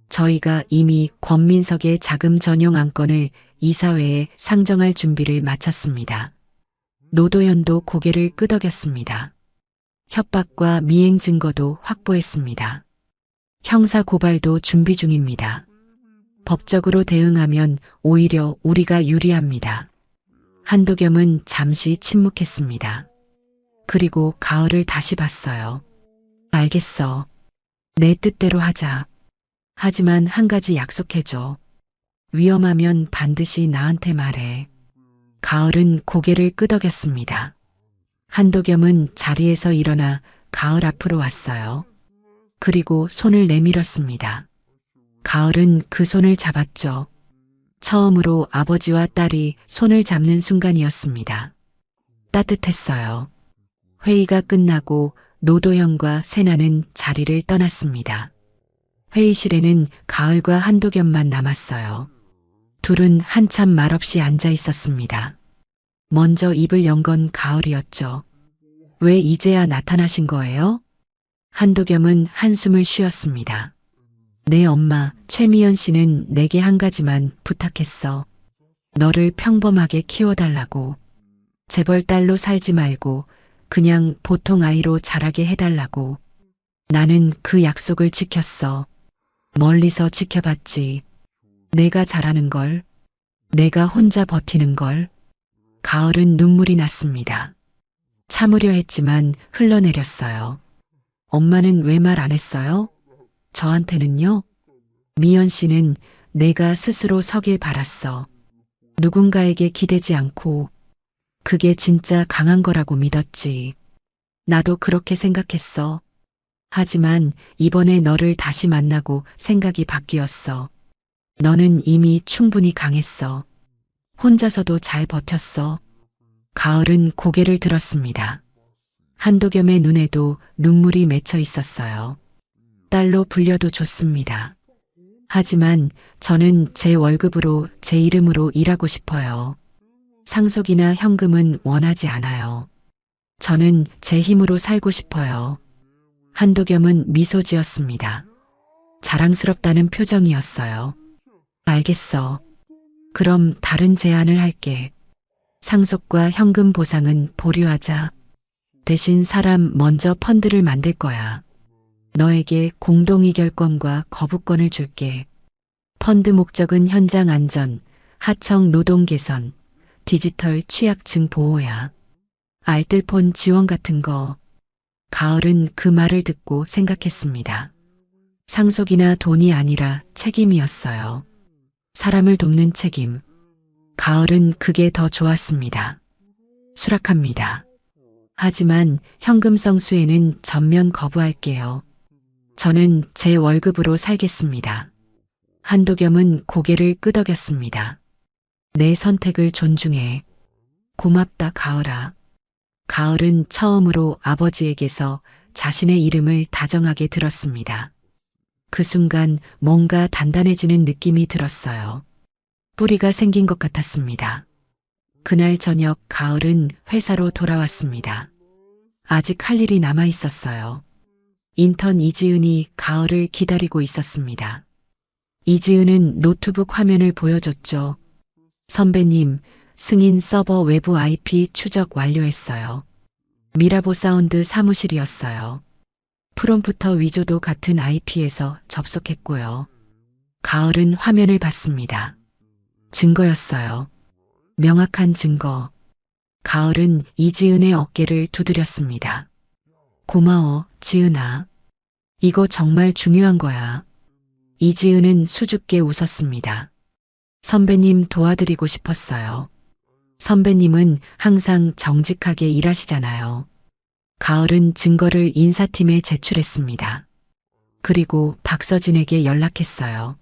저희가 이미 권민석의 자금 전용 안건을 이사회에 상정할 준비를 마쳤습니다. 노도현도 고개를 끄덕였습니다. 협박과 미행 증거도 확보했습니다. 형사 고발도 준비 중입니다. 법적으로 대응하면 오히려 우리가 유리합니다. 한도겸은 잠시 침묵했습니다. 그리고 가을을 다시 봤어요. 알겠어. 내 뜻대로 하자. 하지만 한 가지 약속해줘. 위험하면 반드시 나한테 말해. 가을은 고개를 끄덕였습니다. 한도겸은 자리에서 일어나 가을 앞으로 왔어요. 그리고 손을 내밀었습니다. 가을은 그 손을 잡았죠. 처음으로 아버지와 딸이 손을 잡는 순간이었습니다. 따뜻했어요. 회의가 끝나고 노도형과 세나는 자리를 떠났습니다. 회의실에는 가을과 한도겸만 남았어요. 둘은 한참 말없이 앉아 있었습니다. 먼저 입을 연 건 가을이었죠. 왜 이제야 나타나신 거예요? 한도겸은 한숨을 쉬었습니다. 내 엄마 최미연 씨는 내게 한 가지만 부탁했어. 너를 평범하게 키워달라고. 재벌 딸로 살지 말고 그냥 보통 아이로 자라게 해달라고. 나는 그 약속을 지켰어. 멀리서 지켜봤지. 내가 잘하는 걸, 내가 혼자 버티는 걸. 가을은 눈물이 났습니다. 참으려 했지만 흘러내렸어요. 엄마는 왜 말 안 했어요? 저한테는요? 미연 씨는 내가 스스로 서길 바랐어. 누군가에게 기대지 않고. 그게 진짜 강한 거라고 믿었지. 나도 그렇게 생각했어. 하지만 이번에 너를 다시 만나고 생각이 바뀌었어. 너는 이미 충분히 강했어. 혼자서도 잘 버텼어. 가을은 고개를 들었습니다. 한도겸의 눈에도 눈물이 맺혀 있었어요. 딸로 불려도 좋습니다. 하지만 저는 제 월급으로 제 이름으로 일하고 싶어요. 상속이나 현금은 원하지 않아요. 저는 제 힘으로 살고 싶어요. 한도겸은 미소 지었습니다. 자랑스럽다는 표정이었어요. 알겠어. 그럼 다른 제안을 할게. 상속과 현금 보상은 보류하자. 대신 사람 먼저 펀드를 만들 거야. 너에게 공동의결권과 거부권을 줄게. 펀드 목적은 현장 안전, 하청 노동 개선, 디지털 취약층 보호야. 알뜰폰 지원 같은 거. 가을은 그 말을 듣고 생각했습니다. 상속이나 돈이 아니라 책임이었어요. 사람을 돕는 책임. 가을은 그게 더 좋았습니다. 수락합니다. 하지만 현금성 수혜는 전면 거부할게요. 저는 제 월급으로 살겠습니다. 한도겸은 고개를 끄덕였습니다. 내 선택을 존중해. 고맙다, 가을아. 가을은 처음으로 아버지에게서 자신의 이름을 다정하게 들었습니다. 그 순간 뭔가 단단해지는 느낌이 들었어요. 뿌리가 생긴 것 같았습니다. 그날 저녁 가을은 회사로 돌아왔습니다. 아직 할 일이 남아 있었어요. 인턴 이지은이 가을을 기다리고 있었습니다. 이지은은 노트북 화면을 보여줬죠. 선배님, 승인 서버 외부 IP 추적 완료했어요. 미라보 사운드 사무실이었어요. 프롬프터 위조도 같은 IP에서 접속했고요. 가을은 화면을 봤습니다. 증거였어요. 명확한 증거. 가을은 이지은의 어깨를 두드렸습니다. 고마워, 지은아. 이거 정말 중요한 거야. 이지은은 수줍게 웃었습니다. 선배님 도와드리고 싶었어요. 선배님은 항상 정직하게 일하시잖아요. 가을은 증거를 인사팀에 제출했습니다. 그리고 박서진에게 연락했어요.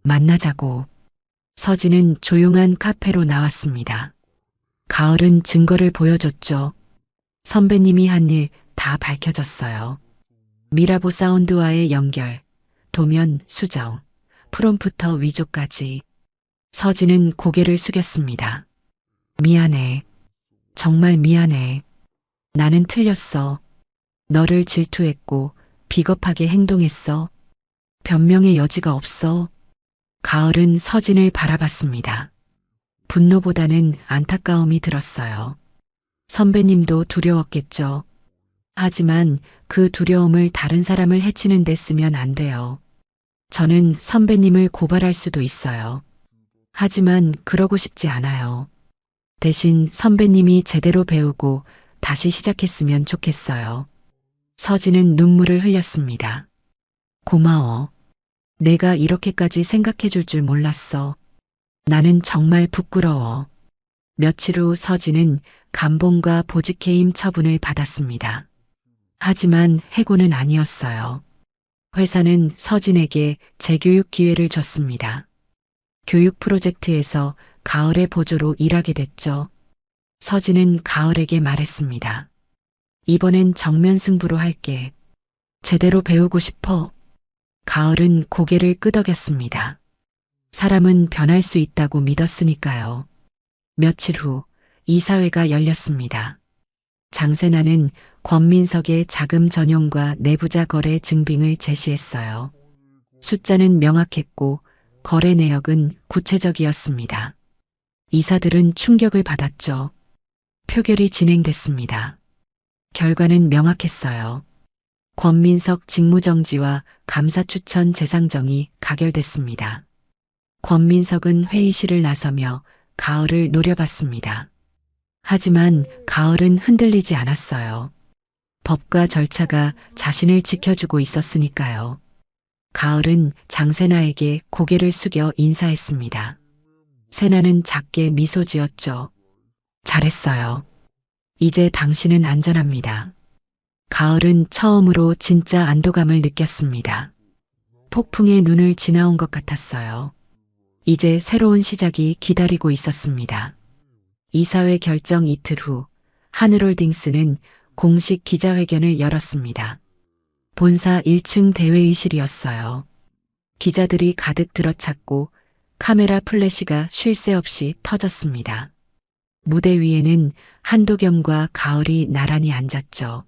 만나자고. 서진은 조용한 카페로 나왔습니다. 가을은 증거를 보여줬죠. 선배님이 한 일 다 밝혀졌어요. 미라보 사운드와의 연결, 도면 수정, 프롬프터 위조까지. 서진은 고개를 숙였습니다. 미안해. 정말 미안해. 나는 틀렸어. 너를 질투했고 비겁하게 행동했어. 변명의 여지가 없어. 가을은 서진을 바라봤습니다. 분노보다는 안타까움이 들었어요. 선배님도 두려웠겠죠. 하지만 그 두려움을 다른 사람을 해치는 데 쓰면 안 돼요. 저는 선배님을 고발할 수도 있어요. 하지만 그러고 싶지 않아요. 대신 선배님이 제대로 배우고 다시 시작했으면 좋겠어요. 서진은 눈물을 흘렸습니다. 고마워. 내가 이렇게까지 생각해 줄 줄 몰랐어. 나는 정말 부끄러워. 며칠 후 서진은 감봉과 보직해임 처분을 받았습니다. 하지만 해고는 아니었어요. 회사는 서진에게 재교육 기회를 줬습니다. 교육 프로젝트에서 가을의 보조로 일하게 됐죠. 서진은 가을에게 말했습니다. 이번엔 정면 승부로 할게. 제대로 배우고 싶어. 가을은 고개를 끄덕였습니다. 사람은 변할 수 있다고 믿었으니까요. 며칠 후 이사회가 열렸습니다. 장세나는 권민석의 자금 전용과 내부자 거래 증빙을 제시했어요. 숫자는 명확했고 거래 내역은 구체적이었습니다. 이사들은 충격을 받았죠. 표결이 진행됐습니다. 결과는 명확했어요. 권민석 직무정지와 감사 추천 재상정이 가결됐습니다. 권민석은 회의실을 나서며 가을을 노려봤습니다. 하지만 가을은 흔들리지 않았어요. 법과 절차가 자신을 지켜주고 있었으니까요. 가을은 장세나에게 고개를 숙여 인사했습니다. 세나는 작게 미소 지었죠. 잘했어요. 이제 당신은 안전합니다. 가을은 처음으로 진짜 안도감을 느꼈습니다. 폭풍의 눈을 지나온 것 같았어요. 이제 새로운 시작이 기다리고 있었습니다. 이사회 결정 이틀 후 하늘홀딩스는 공식 기자회견을 열었습니다. 본사 1층 대회의실이었어요. 기자들이 가득 들어찼고 카메라 플래시가 쉴 새 없이 터졌습니다. 무대 위에는 한도겸과 가을이 나란히 앉았죠.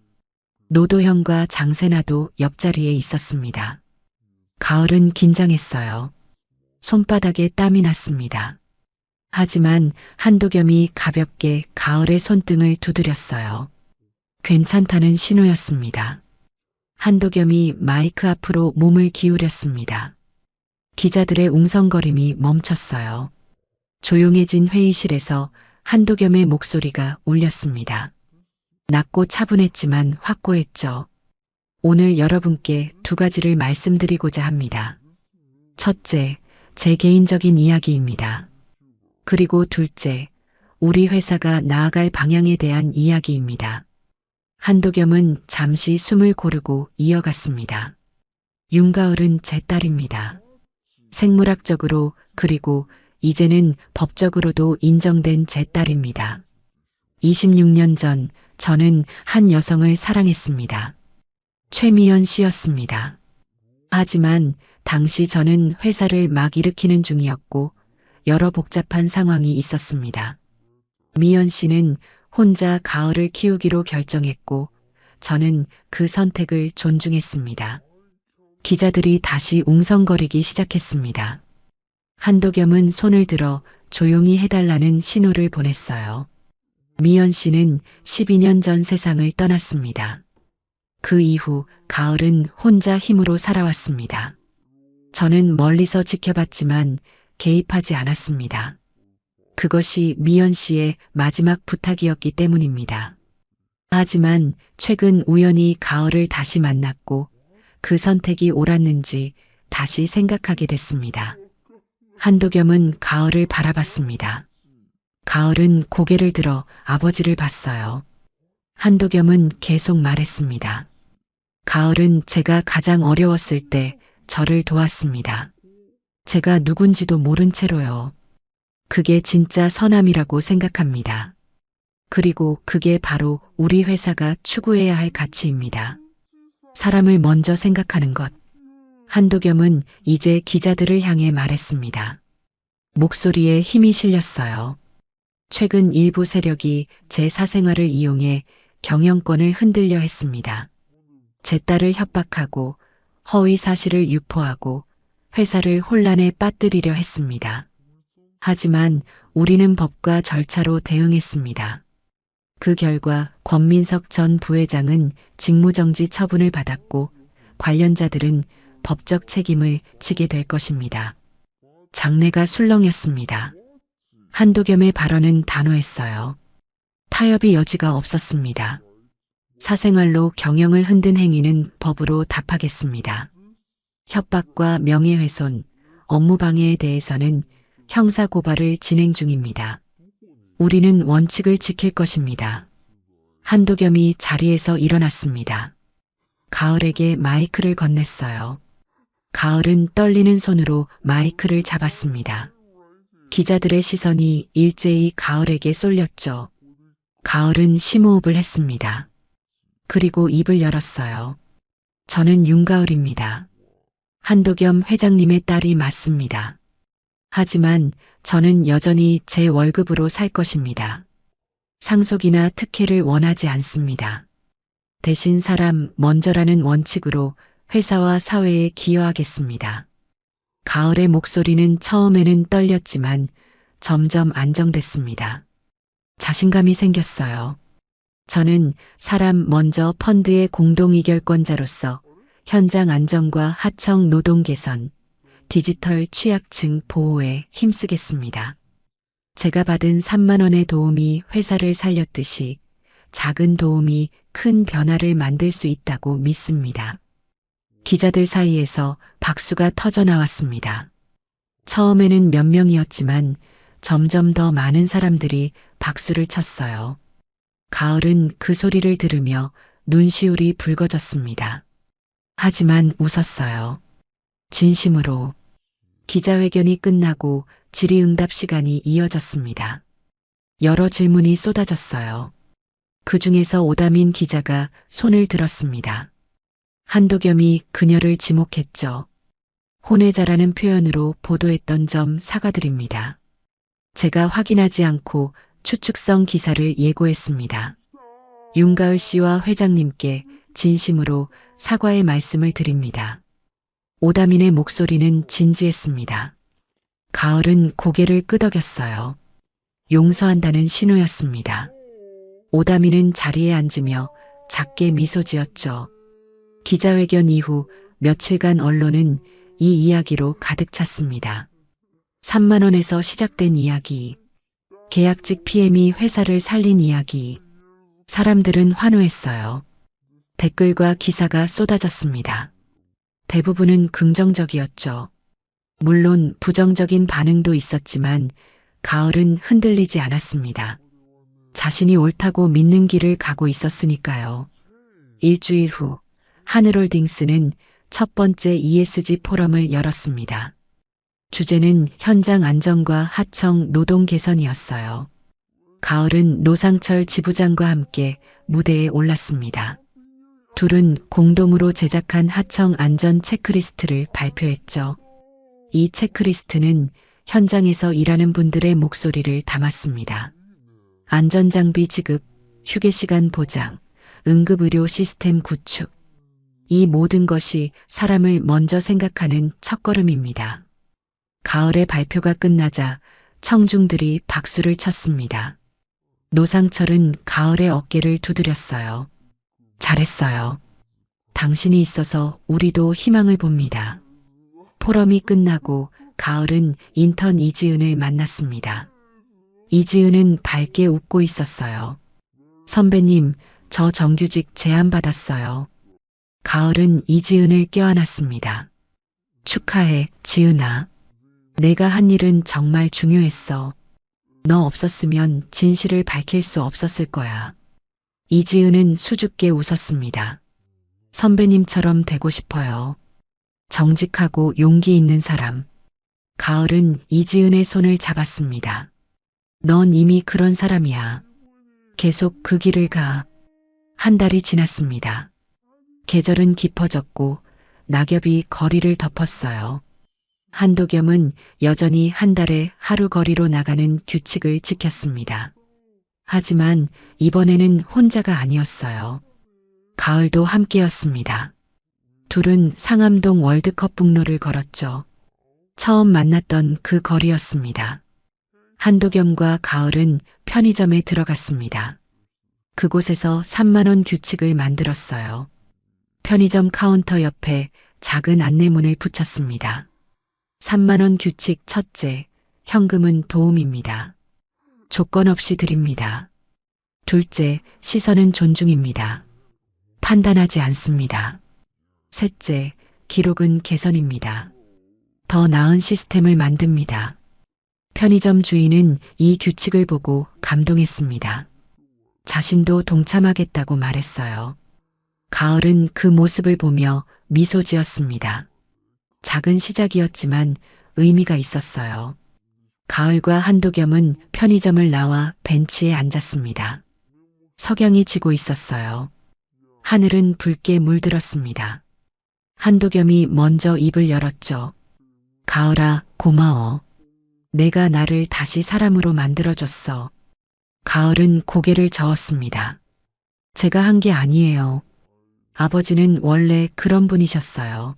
노도형과 장세나도 옆자리에 있었습니다. 가을은 긴장했어요. 손바닥에 땀이 났습니다. 하지만 한도겸이 가볍게 가을의 손등을 두드렸어요. 괜찮다는 신호였습니다. 한도겸이 마이크 앞으로 몸을 기울였습니다. 기자들의 웅성거림이 멈췄어요. 조용해진 회의실에서 한도겸의 목소리가 울렸습니다. 낮고 차분했지만 확고했죠. 오늘 여러분께 두 가지를 말씀드리고자 합니다. 첫째, 제 개인적인 이야기입니다. 그리고 둘째, 우리 회사가 나아갈 방향에 대한 이야기입니다. 한도겸은 잠시 숨을 고르고 이어갔습니다. 윤가을은 제 딸입니다. 생물학적으로 그리고 이제는 법적으로도 인정된 제 딸입니다. 26년 전 저는 한 여성을 사랑했습니다. 최미연 씨였습니다. 하지만 당시 저는 회사를 막 일으키는 중이었고 여러 복잡한 상황이 있었습니다. 미연 씨는 혼자 가을을 키우기로 결정했고 저는 그 선택을 존중했습니다. 기자들이 다시 웅성거리기 시작했습니다. 한도겸은 손을 들어 조용히 해달라는 신호를 보냈어요. 미연 씨는 12년 전 세상을 떠났습니다. 그 이후 가을은 혼자 힘으로 살아왔습니다. 저는 멀리서 지켜봤지만 개입하지 않았습니다. 그것이 미연 씨의 마지막 부탁이었기 때문입니다. 하지만 최근 우연히 가을을 다시 만났고 그 선택이 옳았는지 다시 생각하게 됐습니다. 한도겸은 가을을 바라봤습니다. 가을은 고개를 들어 아버지를 봤어요. 한도겸은 계속 말했습니다. 가을은 제가 가장 어려웠을 때 저를 도왔습니다. 제가 누군지도 모른 채로요. 그게 진짜 선함이라고 생각합니다. 그리고 그게 바로 우리 회사가 추구해야 할 가치입니다. 사람을 먼저 생각하는 것. 한도겸은 이제 기자들을 향해 말했습니다. 목소리에 힘이 실렸어요. 최근 일부 세력이 제 사생활을 이용해 경영권을 흔들려 했습니다. 제 딸을 협박하고 허위 사실을 유포하고 회사를 혼란에 빠뜨리려 했습니다. 하지만 우리는 법과 절차로 대응했습니다. 그 결과 권민석 전 부회장은 직무정지 처분을 받았고 관련자들은 법적 책임을 지게 될 것입니다. 장내가 술렁였습니다. 한도겸의 발언은 단호했어요. 타협의 여지가 없었습니다. 사생활로 경영을 흔든 행위는 법으로 답하겠습니다. 협박과 명예훼손, 업무방해에 대해서는 형사고발을 진행 중입니다. 우리는 원칙을 지킬 것입니다. 한도겸이 자리에서 일어났습니다. 가을에게 마이크를 건넸어요. 가을은 떨리는 손으로 마이크를 잡았습니다. 기자들의 시선이 일제히 가을에게 쏠렸죠. 가을은 심호흡을 했습니다. 그리고 입을 열었어요. 저는 윤가을입니다. 한도겸 회장님의 딸이 맞습니다. 하지만 저는 여전히 제 월급으로 살 것입니다. 상속이나 특혜를 원하지 않습니다. 대신 사람 먼저라는 원칙으로 회사와 사회에 기여하겠습니다. 가을의 목소리는 처음에는 떨렸지만 점점 안정됐습니다. 자신감이 생겼어요. 저는 사람 먼저 펀드의 공동의결권자로서 현장 안정과 하청 노동 개선, 디지털 취약층 보호에 힘쓰겠습니다. 제가 받은 3만 원의 도움이 회사를 살렸듯이 작은 도움이 큰 변화를 만들 수 있다고 믿습니다. 기자들 사이에서 박수가 터져 나왔습니다. 처음에는 몇 명이었지만 점점 더 많은 사람들이 박수를 쳤어요. 가을은 그 소리를 들으며 눈시울이 붉어졌습니다. 하지만 웃었어요. 진심으로. 기자회견이 끝나고 질의응답 시간이 이어졌습니다. 여러 질문이 쏟아졌어요. 그 중에서 오다민 기자가 손을 들었습니다. 한도겸이 그녀를 지목했죠. 혼외자라는 표현으로 보도했던 점 사과드립니다. 제가 확인하지 않고 추측성 기사를 예고했습니다. 윤가을 씨와 회장님께 진심으로 사과의 말씀을 드립니다. 오다민의 목소리는 진지했습니다. 가을은 고개를 끄덕였어요. 용서한다는 신호였습니다. 오다민은 자리에 앉으며 작게 미소 지었죠. 기자회견 이후 며칠간 언론은 이 이야기로 가득 찼습니다. 3만 원에서 시작된 이야기, 계약직 PM이 회사를 살린 이야기. 사람들은 환호했어요. 댓글과 기사가 쏟아졌습니다. 대부분은 긍정적이었죠. 물론 부정적인 반응도 있었지만 가을은 흔들리지 않았습니다. 자신이 옳다고 믿는 길을 가고 있었으니까요. 일주일 후 하늘홀딩스는 첫 번째 ESG 포럼을 열었습니다. 주제는 현장 안정과 하청 노동 개선이었어요. 가을은 노상철 지부장과 함께 무대에 올랐습니다. 둘은 공동으로 제작한 하청 안전 체크리스트를 발표했죠. 이 체크리스트는 현장에서 일하는 분들의 목소리를 담았습니다. 안전장비 지급, 휴게시간 보장, 응급의료 시스템 구축. 이 모든 것이 사람을 먼저 생각하는 첫걸음입니다. 가을의 발표가 끝나자 청중들이 박수를 쳤습니다. 노상철은 가을의 어깨를 두드렸어요. 잘했어요. 당신이 있어서 우리도 희망을 봅니다. 포럼이 끝나고 가을은 인턴 이지은을 만났습니다. 이지은은 밝게 웃고 있었어요. 선배님, 저 정규직 제안받았어요. 가을은 이지은을 껴안았습니다. 축하해, 지은아. 내가 한 일은 정말 중요했어. 너 없었으면 진실을 밝힐 수 없었을 거야. 이지은은 수줍게 웃었습니다. 선배님처럼 되고 싶어요. 정직하고 용기 있는 사람. 가을은 이지은의 손을 잡았습니다. 넌 이미 그런 사람이야. 계속 그 길을 가. 한 달이 지났습니다. 계절은 깊어졌고 낙엽이 거리를 덮었어요. 한도겸은 여전히 한 달에 하루 거리로 나가는 규칙을 지켰습니다. 하지만 이번에는 혼자가 아니었어요. 가을도 함께였습니다. 둘은 상암동 월드컵 북로를 걸었죠. 처음 만났던 그 거리였습니다. 한도겸과 가을은 편의점에 들어갔습니다. 그곳에서 3만 원 규칙을 만들었어요. 편의점 카운터 옆에 작은 안내문을 붙였습니다. 3만 원 규칙 첫째, 현금은 도움입니다. 조건 없이 드립니다. 둘째, 시선은 존중입니다. 판단하지 않습니다. 셋째, 기록은 개선입니다. 더 나은 시스템을 만듭니다. 편의점 주인은 이 규칙을 보고 감동했습니다. 자신도 동참하겠다고 말했어요. 가을은 그 모습을 보며 미소 지었습니다. 작은 시작이었지만 의미가 있었어요. 가을과 한도겸은 편의점을 나와 벤치에 앉았습니다. 석양이 지고 있었어요. 하늘은 붉게 물들었습니다. 한도겸이 먼저 입을 열었죠. 가을아, 고마워. 내가 나를 다시 사람으로 만들어줬어. 가을은 고개를 저었습니다. 제가 한 게 아니에요. 아버지는 원래 그런 분이셨어요.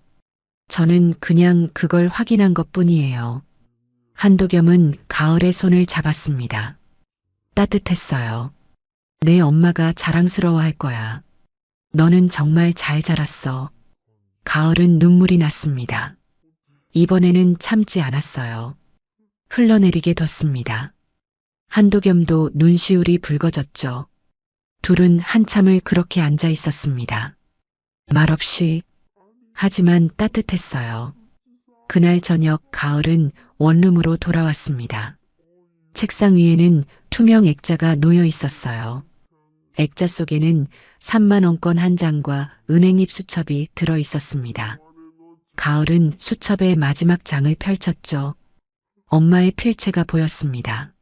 저는 그냥 그걸 확인한 것 뿐이에요. 한도겸은 가을의 손을 잡았습니다. 따뜻했어요. 내 엄마가 자랑스러워할 거야. 너는 정말 잘 자랐어. 가을은 눈물이 났습니다. 이번에는 참지 않았어요. 흘러내리게 뒀습니다. 한도겸도 눈시울이 붉어졌죠. 둘은 한참을 그렇게 앉아 있었습니다. 말없이, 하지만 따뜻했어요. 그날 저녁 가을은 원룸으로 돌아왔습니다. 책상 위에는 투명 액자가 놓여 있었어요. 액자 속에는 3만 원권 한 장과 은행잎 수첩이 들어 있었습니다. 가을은 수첩의 마지막 장을 펼쳤죠. 엄마의 필체가 보였습니다.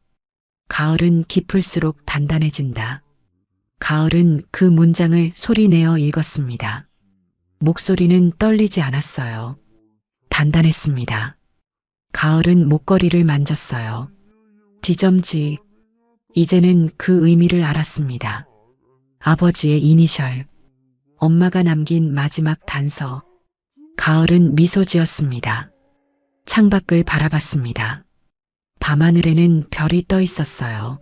가을은 깊을수록 단단해진다. 가을은 그 문장을 소리내어 읽었습니다. 목소리는 떨리지 않았어요. 단단했습니다. 가을은 목걸이를 만졌어요. 디점지. 이제는 그 의미를 알았습니다. 아버지의 이니셜. 엄마가 남긴 마지막 단서. 가을은 미소 지었습니다. 창밖을 바라봤습니다. 밤하늘에는 별이 떠 있었어요.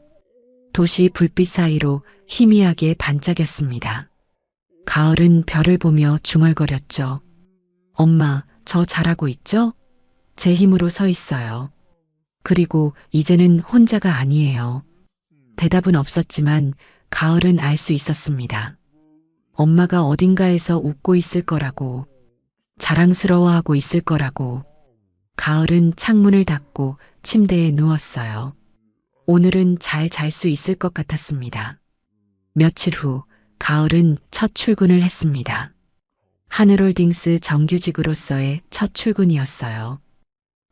도시 불빛 사이로 희미하게 반짝였습니다. 가을은 별을 보며 중얼거렸죠. 엄마, 저 잘하고 있죠? 제 힘으로 서 있어요. 그리고 이제는 혼자가 아니에요. 대답은 없었지만 가을은 알 수 있었습니다. 엄마가 어딘가에서 웃고 있을 거라고, 자랑스러워하고 있을 거라고. 가을은 창문을 닫고 침대에 누웠어요. 오늘은 잘 잘 수 있을 것 같았습니다. 며칠 후 가을은 첫 출근을 했습니다. 하늘홀딩스 정규직으로서의 첫 출근이었어요.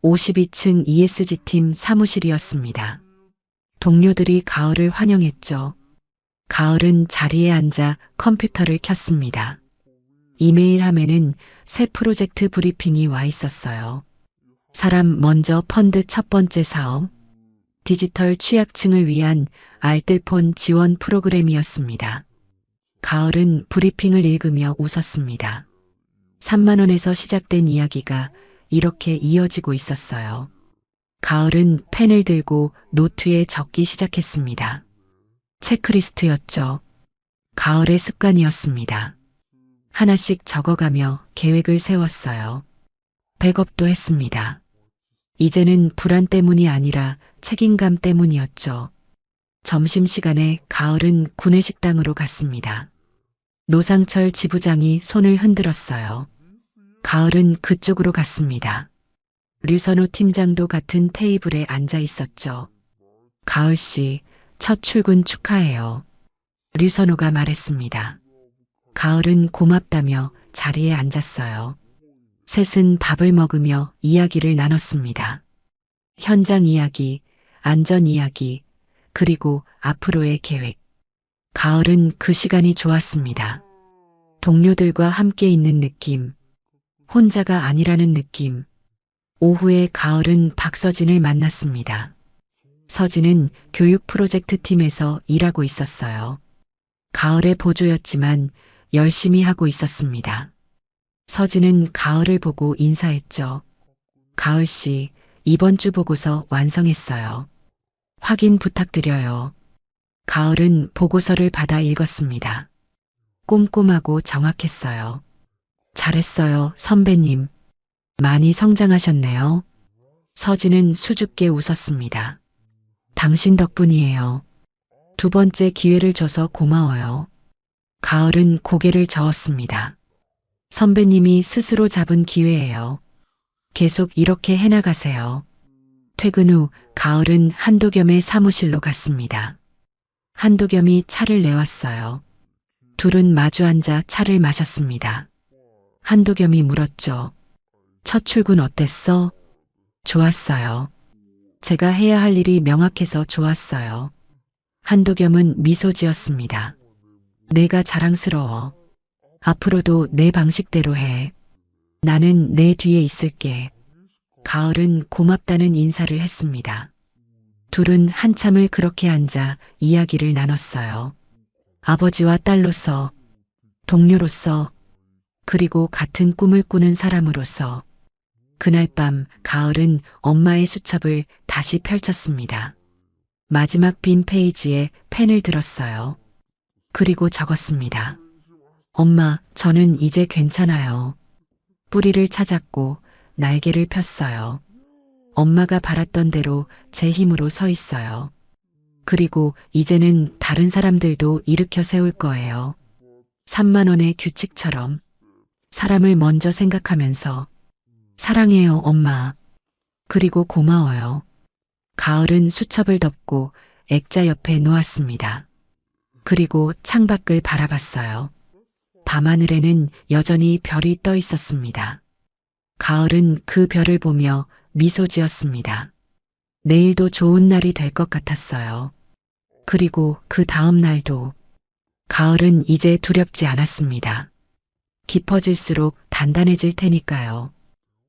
52층 ESG팀 사무실이었습니다. 동료들이 가을을 환영했죠. 가을은 자리에 앉아 컴퓨터를 켰습니다. 이메일 함에는 새 프로젝트 브리핑이 와 있었어요. 사람 먼저 펀드 첫 번째 사업, 디지털 취약층을 위한 알뜰폰 지원 프로그램이었습니다. 가을은 브리핑을 읽으며 웃었습니다. 3만 원에서 시작된 이야기가 이렇게 이어지고 있었어요. 가을은 펜을 들고 노트에 적기 시작했습니다. 체크리스트였죠. 가을의 습관이었습니다. 하나씩 적어가며 계획을 세웠어요. 백업도 했습니다. 이제는 불안 때문이 아니라 책임감 때문이었죠. 점심시간에 가을은 구내식당으로 갔습니다. 노상철 지부장이 손을 흔들었어요. 가을은 그쪽으로 갔습니다. 류선호 팀장도 같은 테이블에 앉아 있었죠. 가을 씨, 첫 출근 축하해요. 류선호가 말했습니다. 가을은 고맙다며 자리에 앉았어요. 셋은 밥을 먹으며 이야기를 나눴습니다. 현장 이야기, 안전 이야기, 그리고 앞으로의 계획. 가을은 그 시간이 좋았습니다. 동료들과 함께 있는 느낌, 혼자가 아니라는 느낌. 오후에 가을은 박서진을 만났습니다. 서진은 교육 프로젝트 팀에서 일하고 있었어요. 가을의 보조였지만 열심히 하고 있었습니다. 서진은 가을을 보고 인사했죠. 가을 씨, 이번 주 보고서 완성했어요. 확인 부탁드려요. 가을은 보고서를 받아 읽었습니다. 꼼꼼하고 정확했어요. 잘했어요, 선배님. 많이 성장하셨네요. 서진은 수줍게 웃었습니다. 당신 덕분이에요. 두 번째 기회를 줘서 고마워요. 가을은 고개를 저었습니다. 선배님이 스스로 잡은 기회예요. 계속 이렇게 해나가세요. 퇴근 후 가을은 한도겸의 사무실로 갔습니다. 한도겸이 차를 내왔어요. 둘은 마주 앉아 차를 마셨습니다. 한도겸이 물었죠. 첫 출근 어땠어? 좋았어요. 제가 해야 할 일이 명확해서 좋았어요. 한도겸은 미소 지었습니다. 내가 자랑스러워. 앞으로도 내 방식대로 해. 나는 내 뒤에 있을게. 가을은 고맙다는 인사를 했습니다. 둘은 한참을 그렇게 앉아 이야기를 나눴어요. 아버지와 딸로서, 동료로서, 그리고 같은 꿈을 꾸는 사람으로서. 그날 밤 가을은 엄마의 수첩을 다시 펼쳤습니다. 마지막 빈 페이지에 펜을 들었어요. 그리고 적었습니다. 엄마, 저는 이제 괜찮아요. 뿌리를 찾았고 날개를 폈어요. 엄마가 바랐던 대로 제 힘으로 서 있어요. 그리고 이제는 다른 사람들도 일으켜 세울 거예요. 3만 원의 규칙처럼 사람을 먼저 생각하면서 사랑해요, 엄마. 그리고 고마워요. 가을은 수첩을 덮고 액자 옆에 놓았습니다. 그리고 창밖을 바라봤어요. 밤하늘에는 여전히 별이 떠 있었습니다. 가을은 그 별을 보며 미소 지었습니다. 내일도 좋은 날이 될 것 같았어요. 그리고 그 다음 날도 가을은 이제 두렵지 않았습니다. 깊어질수록 단단해질 테니까요.